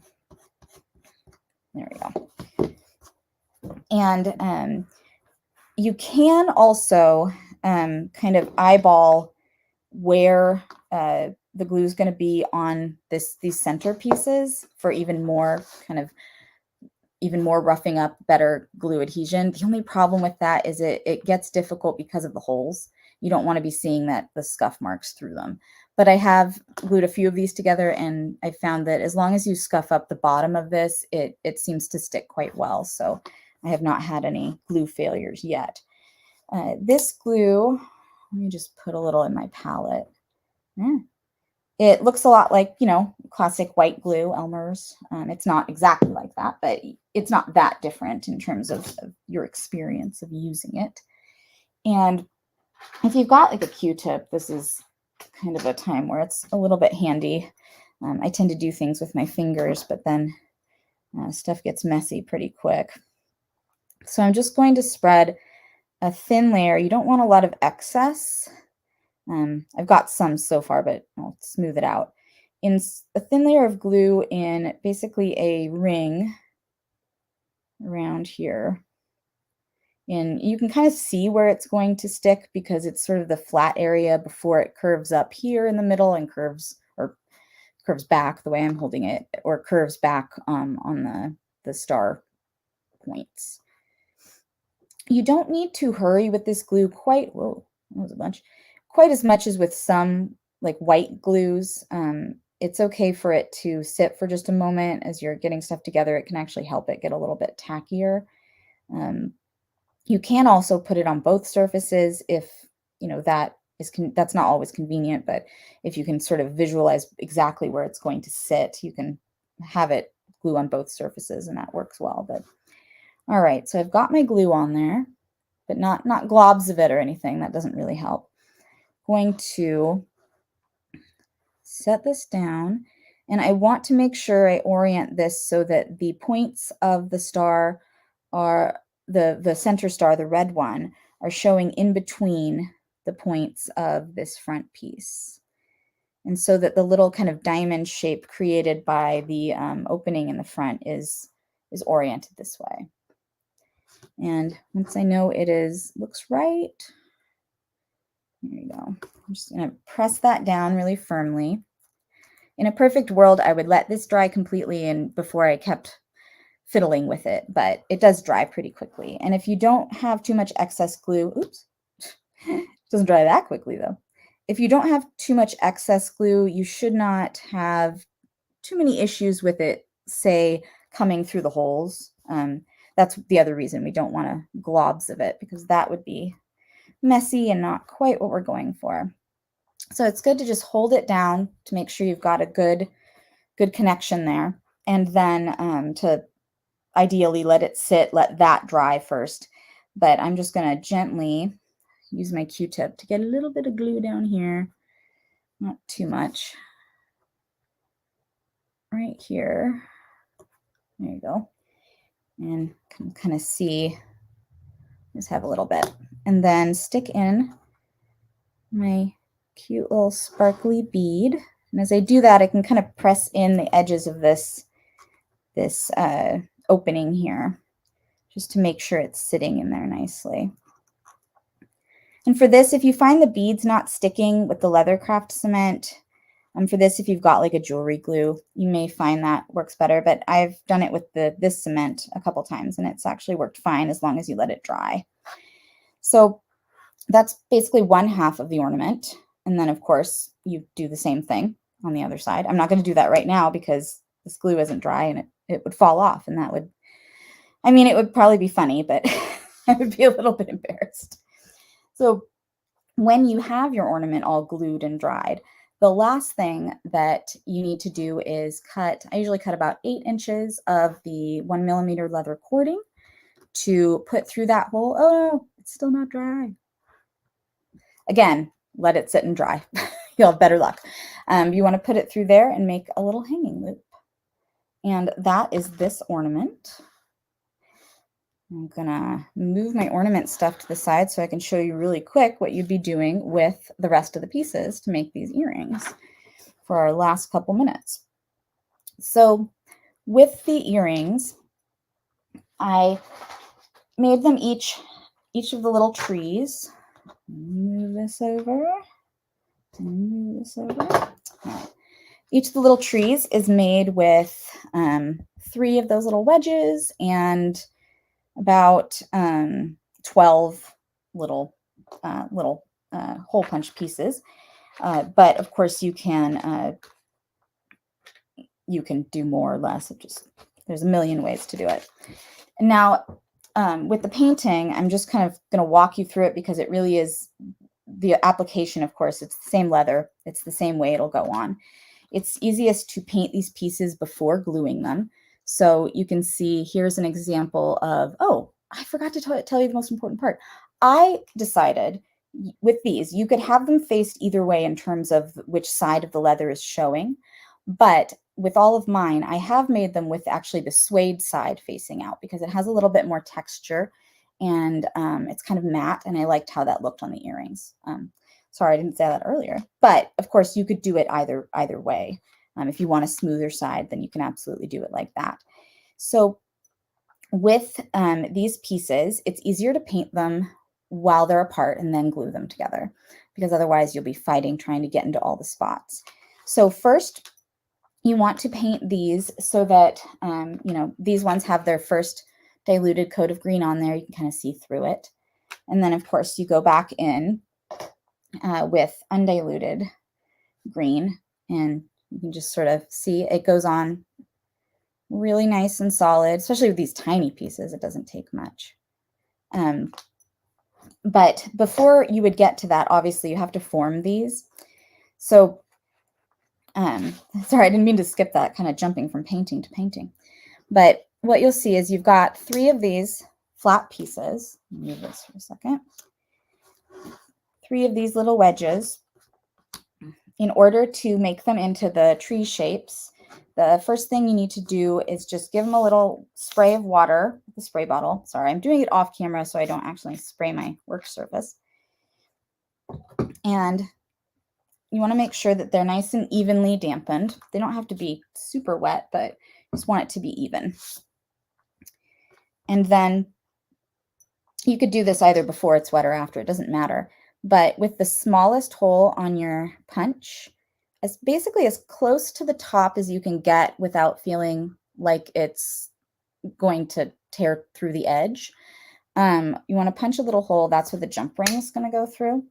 There we go. And you can also kind of eyeball where the glue is going to be on these center pieces for even more roughing up, better glue adhesion. The only problem with that is it gets difficult because of the holes. You don't want to be seeing the scuff marks through them. But I have glued a few of these together, and I found that as long as you scuff up the bottom of this, it seems to stick quite well. So I have not had any glue failures yet. This glue, let me just put a little in my palette. It looks a lot like, classic white glue, Elmer's. It's not exactly like that, but it's not that different in terms of your experience of using it. And if you've got like a Q-tip, this is kind of a time where it's a little bit handy. I tend to do things with my fingers, but then stuff gets messy pretty quick. So I'm just going to spread a thin layer. You don't want a lot of excess. I've got some so far, but I'll smooth it out. In a thin layer of glue in basically a ring around here. And you can kind of see where it's going to stick because it's sort of the flat area before it curves up here in the middle and curves back the way I'm holding it, or curves back on the star points. You don't need to hurry with this glue quite, whoa, that was a bunch, quite as much as with some like white glues. It's okay for it to sit for just a moment as you're getting stuff together. It can actually help it get a little bit tackier. You can also put it on both surfaces if, that's not always convenient, but if you can sort of visualize exactly where it's going to sit, you can have it glue on both surfaces and that works well. But all right, so I've got my glue on there, but not globs of it or anything. That doesn't really help. Going to set this down, and I want to make sure I orient this so that the points of the star are the center star, the red one, are showing in between the points of this front piece. And so that the little kind of diamond shape created by the opening in the front is oriented this way. And once I know looks right, there you go. I'm just going to press that down really firmly. In a perfect world, I would let this dry completely and before I kept fiddling with it, but it does dry pretty quickly. And if you don't have too much excess glue, oops, it doesn't dry that quickly though. If you don't have too much excess glue, you should not have too many issues with it, say, coming through the holes. That's the other reason we don't want globs of it, because that would be messy and not quite what we're going for. So it's good to just hold it down to make sure you've got a good connection there. And then to ideally let it sit, let that dry first. But I'm just going to gently use my Q-tip to get a little bit of glue down here. Not too much. Right here. There you go. And can kind of see, just have a little bit. And then stick in my cute little sparkly bead. And as I do that, I can kind of press in the edges of this opening here, just to make sure it's sitting in there nicely. And for this, if you find the beads not sticking with the Leathercraft cement, for this, if you've got like a jewelry glue, you may find that works better, but I've done it with this cement a couple times and it's actually worked fine as long as you let it dry. So that's basically one half of the ornament. And then of course you do the same thing on the other side. I'm not going to do that right now because this glue isn't dry and it would fall off, and that would, I mean, it would probably be funny, but I would be a little bit embarrassed. So when you have your ornament all glued and dried, the last thing that you need to do is cut. I usually cut about 8 inches of the 1mm leather cording to put through that hole. Oh no, it's still not dry. Again, let it sit and dry. You'll have better luck. You want to put it through there and make a little hanging loop. And that is this ornament. I'm gonna move my ornament stuff to the side so I can show you really quick what you'd be doing with the rest of the pieces to make these earrings for our last couple minutes. So with the earrings, I made them each of the little trees. Move this over. Move this over. All right. Each of the little trees is made with 3 of those little wedges and about 12 little hole punch pieces. But of course you can do more or less. There's a million ways to do it. And now with the painting, I'm just kind of going to walk you through it because it really is the application. Of course, it's the same leather. It's the same way it'll go on. It's easiest to paint these pieces before gluing them. So you can see here's an example of, oh, I forgot to tell you the most important part. I decided with these, you could have them faced either way in terms of which side of the leather is showing. But with all of mine, I have made them with actually the suede side facing out because it has a little bit more texture and it's kind of matte, and I liked how that looked on the earrings. Sorry, I didn't say that earlier. But of course, you could do it either way. If you want a smoother side, then you can absolutely do it like that. So with these pieces, it's easier to paint them while they're apart and then glue them together, because otherwise you'll be fighting trying to get into all the spots. So first, you want to paint these so that, these ones have their first diluted coat of green on there. You can kind of see through it. And then, of course, you go back in with undiluted green, and you can just sort of see it goes on really nice and solid, especially with these tiny pieces. It doesn't take much. But before you would get to that, obviously you have to form these. So, sorry, I didn't mean to skip that, kind of jumping from painting to painting. But what you'll see is you've got 3 of these flat pieces. Move this for a second. 3 of these little wedges. In order to make them into the tree shapes, the first thing you need to do is just give them a little spray of water with the spray bottle. Sorry, I'm doing it off camera so I don't actually spray my work surface. And you want to make sure that they're nice and evenly dampened. They don't have to be super wet, but just want it to be even. And then you could do this either before it's wet or after, it doesn't matter. But with the smallest hole on your punch, basically as close to the top as you can get without feeling like it's going to tear through the edge. You want to punch a little hole. That's where the jump ring is going to go through.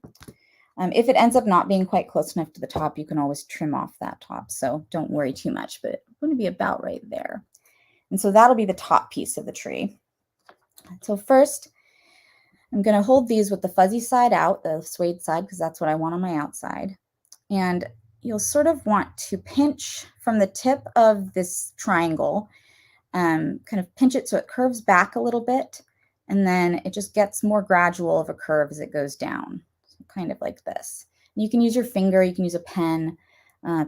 If it ends up not being quite close enough to the top, you can always trim off that top. So don't worry too much, but it's going to be about right there. And so that'll be the top piece of the tree. So first, I'm going to hold these with the fuzzy side out, the suede side, because that's what I want on my outside. And you'll sort of want to pinch from the tip of this triangle, kind of pinch it so it curves back a little bit, and then it just gets more gradual of a curve as it goes down, so kind of like this. And you can use your finger, you can use a pen,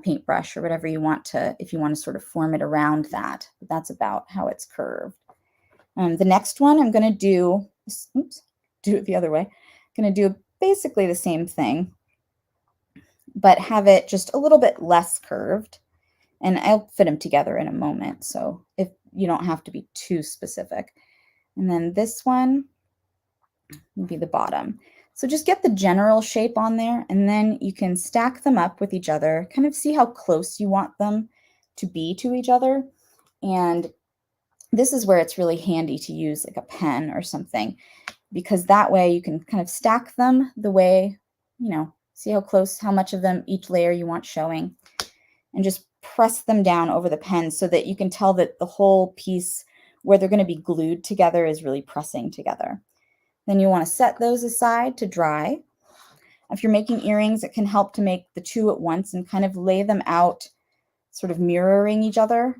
paintbrush, or whatever you want to, if you want to sort of form it around that. But that's about how it's curved. The next one I'm going to do it the other way. I'm going to do basically the same thing. but have it just a little bit less curved. And I'll fit them together in a moment, so if you don't have to be too specific. And then this one will be the bottom. So just get the general shape on there, and then you can stack them up with each other, kind of see how close you want them to be to each other. And this is where it's really handy to use like a pen or something, because that way you can kind of stack them the way, see how close, how much of them, each layer you want showing, and just press them down over the pen so that you can tell that the whole piece where they're going to be glued together is really pressing together. Then you want to set those aside to dry. If you're making earrings, it can help to make the two at once and kind of lay them out sort of mirroring each other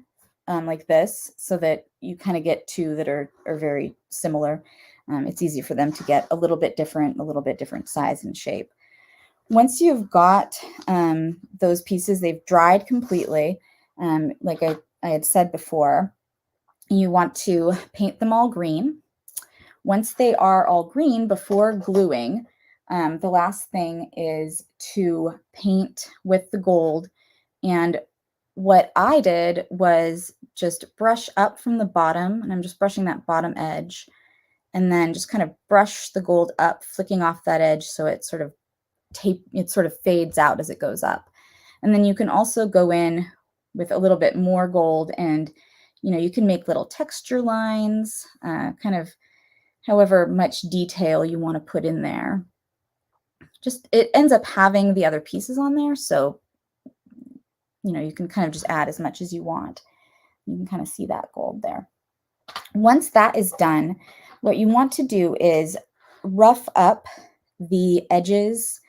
like this, so that you kind of get two that are very similar. It's easy for them to get a little bit different size and shape. Once you've got those pieces, they've dried completely, like I had said before, you want to paint them all green. Once they are all green, before gluing, the last thing is to paint with the gold. And what I did was just brush up from the bottom, and I'm just brushing that bottom edge, and then just kind of brush the gold up, flicking off that edge so it sort of fades out as it goes up. And then you can also go in with a little bit more gold, and you can make little texture lines, kind of however much detail you want to put in there. Just it ends up having the other pieces on there, so you can kind of just add as much as you want. You can kind of see that gold there. Once that is done, what you want to do is rough up the edges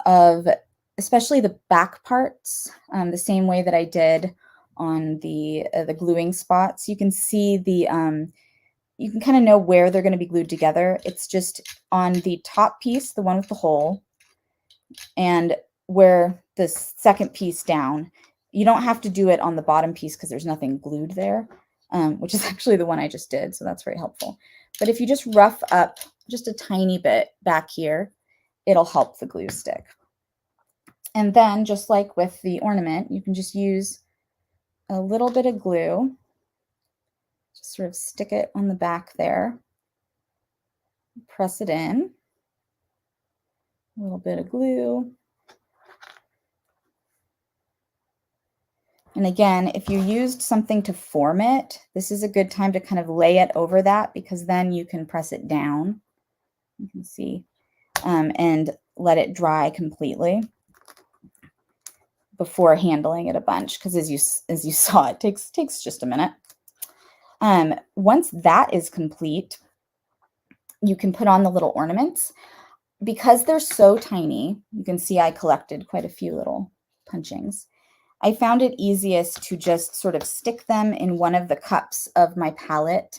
of especially the back parts, the same way that I did on the gluing spots. You can see you can kind of know where they're going to be glued together. It's just on the top piece, the one with the hole, and where the second piece down. You don't have to do it on the bottom piece because there's nothing glued there, which is actually the one I just did, so that's very helpful. But if you just rough up just a tiny bit back here, it'll help the glue stick. And then, just like with the ornament, you can just use a little bit of glue, just sort of stick it on the back there, press it in, a little bit of glue. And again, if you used something to form it, this is a good time to kind of lay it over that, because then you can press it down. You can see, and let it dry completely before handling it a bunch, because as you saw, it takes just a minute. Once that is complete, you can put on the little ornaments. Because they're so tiny, you can see I collected quite a few little punchings. I found it easiest to just sort of stick them in one of the cups of my palette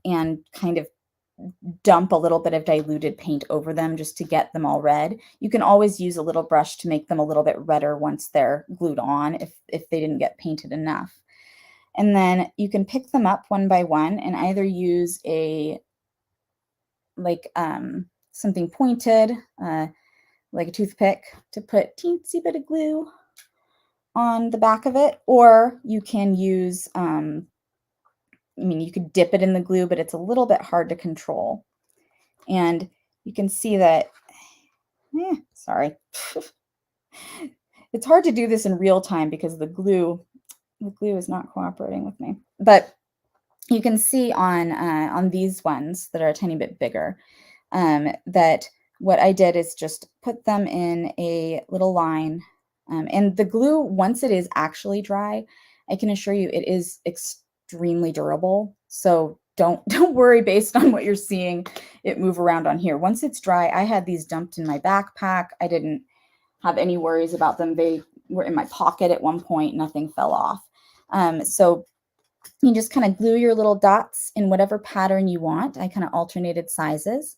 and kind of dump a little bit of diluted paint over them just to get them all red. You can always use a little brush to make them a little bit redder once they're glued on, if they didn't get painted enough. And then you can pick them up one by one and either use something pointed, like a toothpick, to put teensy bit of glue on the back of it, or you can use, you could dip it in the glue, but it's a little bit hard to control. And you can see that, sorry. It's hard to do this in real time because the glue is not cooperating with me. But you can see on these ones that are a tiny bit bigger, that what I did is just put them in a little line. And the glue, once it is actually dry, I can assure you it is extremely durable. So don't worry based on what you're seeing it move around on here. Once it's dry, I had these dumped in my backpack. I didn't have any worries about them. They were in my pocket at one point. Nothing fell off. So you just kind of glue your little dots in whatever pattern you want. I kind of alternated sizes.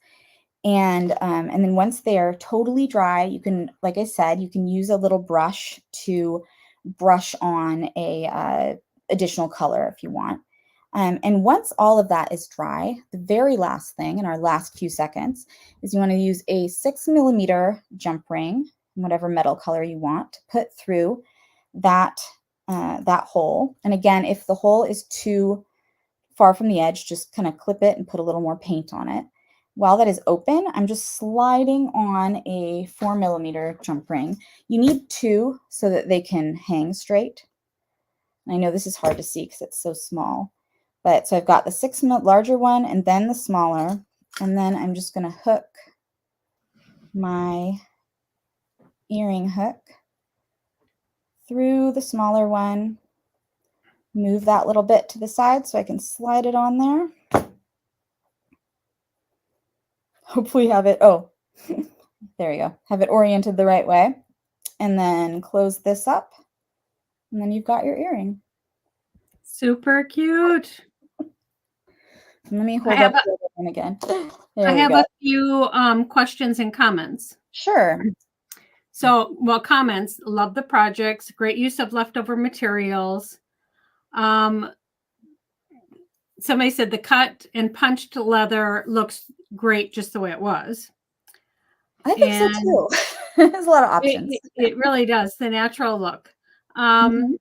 And then once they are totally dry, you can, like I said, you can use a little brush to brush on a additional color if you want. And once all of that is dry, the very last thing in our last few seconds is you want to use a 6mm jump ring. whatever metal color you want, to put through that that hole. And again, if the hole is too far from the edge, just kind of clip it and put a little more paint on it. While that is open, I'm just sliding on a 4mm jump ring. You need two so that they can hang straight. I know this is hard to see because it's so small. But so I've got the 6mm larger one and then the smaller. And then I'm just going to hook my earring hook through the smaller one. Move that little bit to the side so I can slide it on there. Hopefully have it, oh, there you go. Have it oriented the right way. And then close this up. And then you've got your earring. Super cute. Let me hold up the other one again. There I we have go. a few questions and comments. Sure. So, well, comments. Love the projects. Great use of leftover materials. Somebody said the cut and punched leather looks great just the way it was. I think so too. There's a lot of options. It really does. The natural look. Mhm.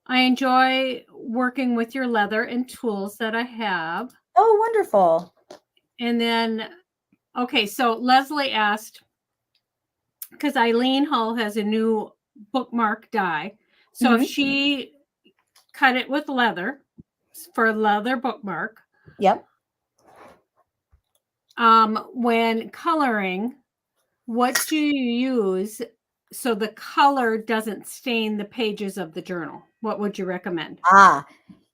I enjoy working with your leather and tools that I have. Oh, wonderful. And then, okay, so Leslie asked, because Eileen Hull has a new bookmark die. So if she cut it with leather for a leather bookmark. Yep. When coloring, what do you use so the color doesn't stain the pages of the journal? What would you recommend?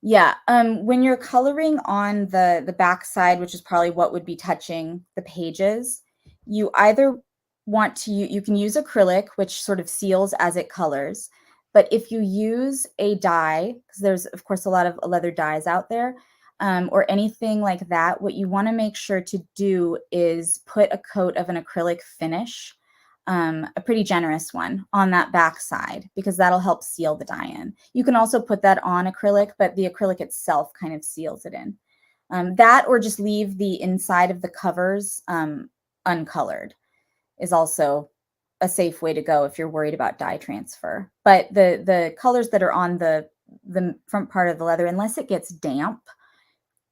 Yeah. When you're coloring on the back side, which is probably what would be touching the pages, you either want to, you can use acrylic, which sort of seals as it colors. But if you use a dye, because there's, of course, a lot of leather dyes out there, or anything like that, what you want to make sure to do is put a coat of an acrylic finish, a pretty generous one, on that back side, because that'll help seal the dye in. You can also put that on acrylic, but the acrylic itself kind of seals it in. That, or just leave the inside of the covers uncolored, is also a safe way to go if you're worried about dye transfer. But the colors that are on the front part of the leather, unless it gets damp,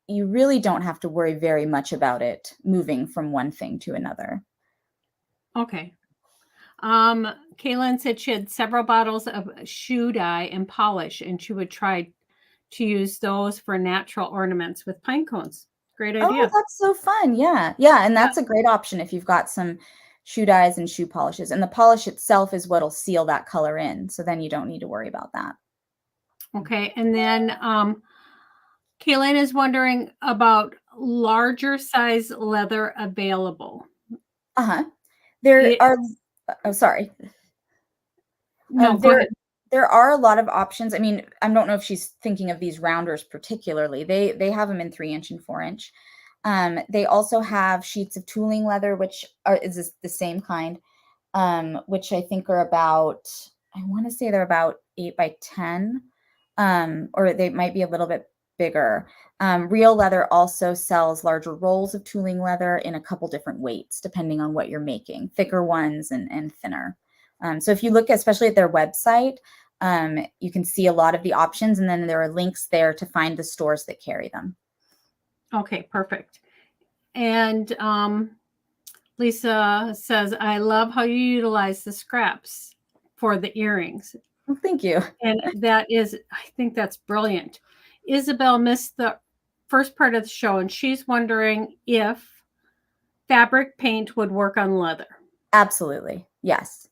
you really don't have to worry very much about it moving from one thing to another. Okay. Kaylin said she had several bottles of shoe dye and polish, and she would try to use those for natural ornaments with pine cones. Great idea. Oh, that's so fun. Yeah. Yeah. And that's a great option if you've got some shoe dyes and shoe polishes. And the polish itself is what'll seal that color in. So then you don't need to worry about that. Okay. And then Kaylin is wondering about larger size leather available. There are, oh, sorry. No, go ahead. There are a lot of options. I mean, I don't know if she's thinking of these rounders particularly. They have them in 3-inch and 4-inch. They also have sheets of tooling leather, which is the same kind, which I think are about, I want to say they're about 8 by 10, or they might be a little bit bigger. Realeather also sells larger rolls of tooling leather in a couple different weights, depending on what you're making, thicker ones and thinner. So if you look especially at their website, you can see a lot of the options, and then there are links there to find the stores that carry them. Okay, perfect. And Lisa says, I love how you utilize the scraps for the earrings. Well, thank you. And that is, I think that's brilliant. Isabel missed the first part of the show, and she's wondering if fabric paint would work on leather. Absolutely. Yes.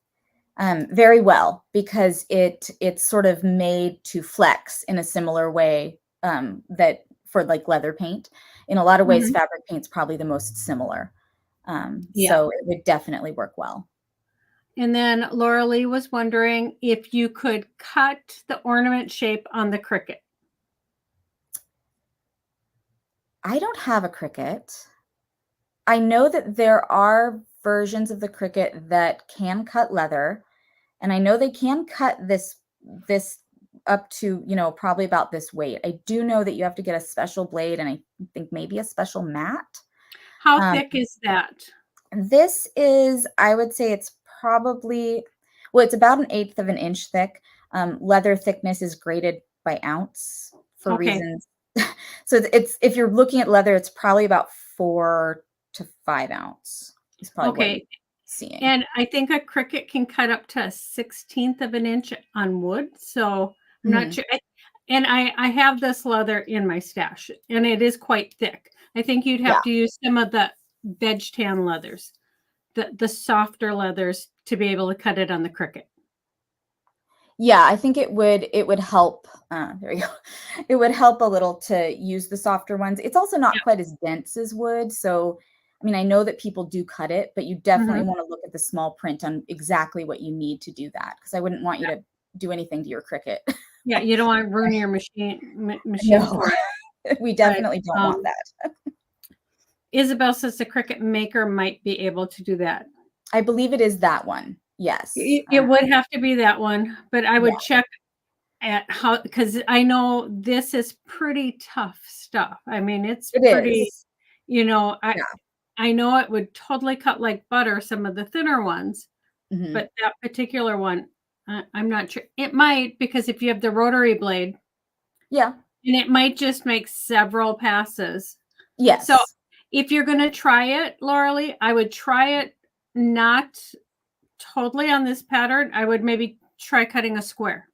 Very well, because it's sort of made to flex in a similar way that for like leather paint. In a lot of ways, fabric paint's probably the most similar. So it would definitely work well. And then Laura Lee was wondering if you could cut the ornament shape on the Cricut. I don't have a Cricut. I know that there are versions of the Cricut that can cut leather, and I know they can cut this up to, probably about this weight. I do know that you have to get a special blade, and I think maybe a special mat. How thick is that? This is, I would say it's probably, well, it's about 1/8 of an inch thick. Leather thickness is graded by ounce for Okay. reasons. So it's if you're looking at leather, it's probably about 4 to 5 ounce is probably what you're Okay. seeing. And I think a cricket can cut up to 1/16 of an inch on wood, so I'm not Mhm. sure. I have this leather in my stash, and it is quite thick. I think you'd Yeah. have to use some of the veg tan leathers, the softer leathers to be able to cut it on the cricket. Yeah, I think it would help, there we go. It would help a little to use the softer ones. It's also not Yeah. quite as dense as wood, so, I mean, I know that people do cut it, but you definitely Mhm. wanna look at the small print on exactly what you need to do that, because I wouldn't want you Yeah. to do anything to your Cricut. Yeah, you don't wanna ruin your machine No, for it, we but, definitely don't want that. Isabel says the cricket maker might be able to do that. I believe it is that one. Yes, It would have to be that one, but I yeah, would check at how, because I know this is pretty tough stuff. I mean, it's it pretty, is. you know, Yeah, I know it would totally cut like butter, some of the thinner ones, mhm. but that particular one, I'm not sure. It might, because if you have the rotary blade, Yeah, and it might just make several passes. So, yes. if you're gonna try it, Laura Lee, I would try it not totally on this pattern. I would maybe try cutting a square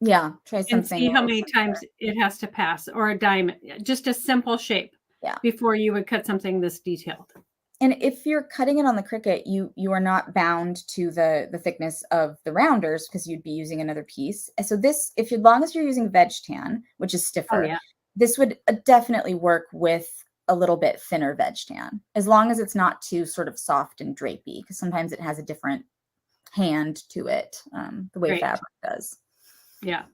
Yeah, try and something a see how little many simpler. times it has to pass, or a diamond, just a simple shape Yeah. before you would cut something this detailed. And if you're cutting it on the Cricut, you are not bound to the thickness of the rounders because you'd be using another piece. And so this, if you, as long as you're using veg tan, which is Oh, stiffer, yeah, this would definitely work with a little bit thinner veg tan, as long as it's not too sort of soft and drapey, because sometimes it has a different hand to it, the way great. fabric does. Yeah.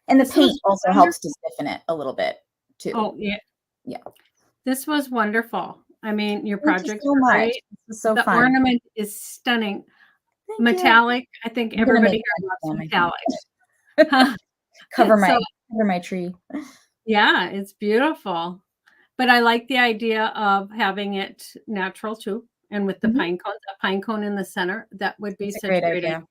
And the This was paint also helps to wonderful. stiffen it a little bit too. Oh, yeah. Yeah. This was wonderful. I mean, your Thank you projects so are much. great. This was so The fun. ornament is stunning. Thank you. Metallic, I think I'm gonna make everybody one here for loves my home. metallic. Cover my So, cover my tree. yeah, it's beautiful. But I like the idea of having it natural too, and with the Mhm. pine cones, a pine cone in the center, that would be It's a such great a great idea. idea.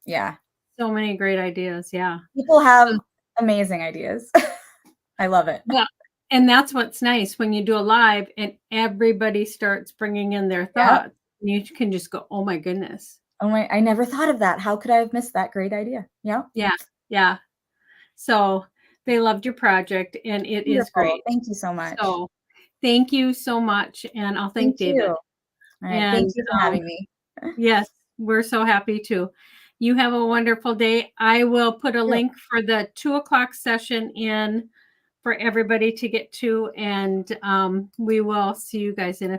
Yeah. So many great ideas, yeah. People have Um, amazing ideas. I love it. well, and that's what's nice when you do a live and everybody starts bringing in their Yep. thoughts, you can just go, "Oh my goodness." Oh my, I never thought of that. How could I have missed that great idea? Yep. Yeah, yeah. So, they loved your project, and it is Wonderful. great. Thank you so much. So, thank you so much, and I'll Thank thank you. David. All right. And, Thank you for having me. yes, we're so happy too. You have a wonderful day. I will put a You. link for the 2 o'clock session in for everybody to get to, and we will see you guys in a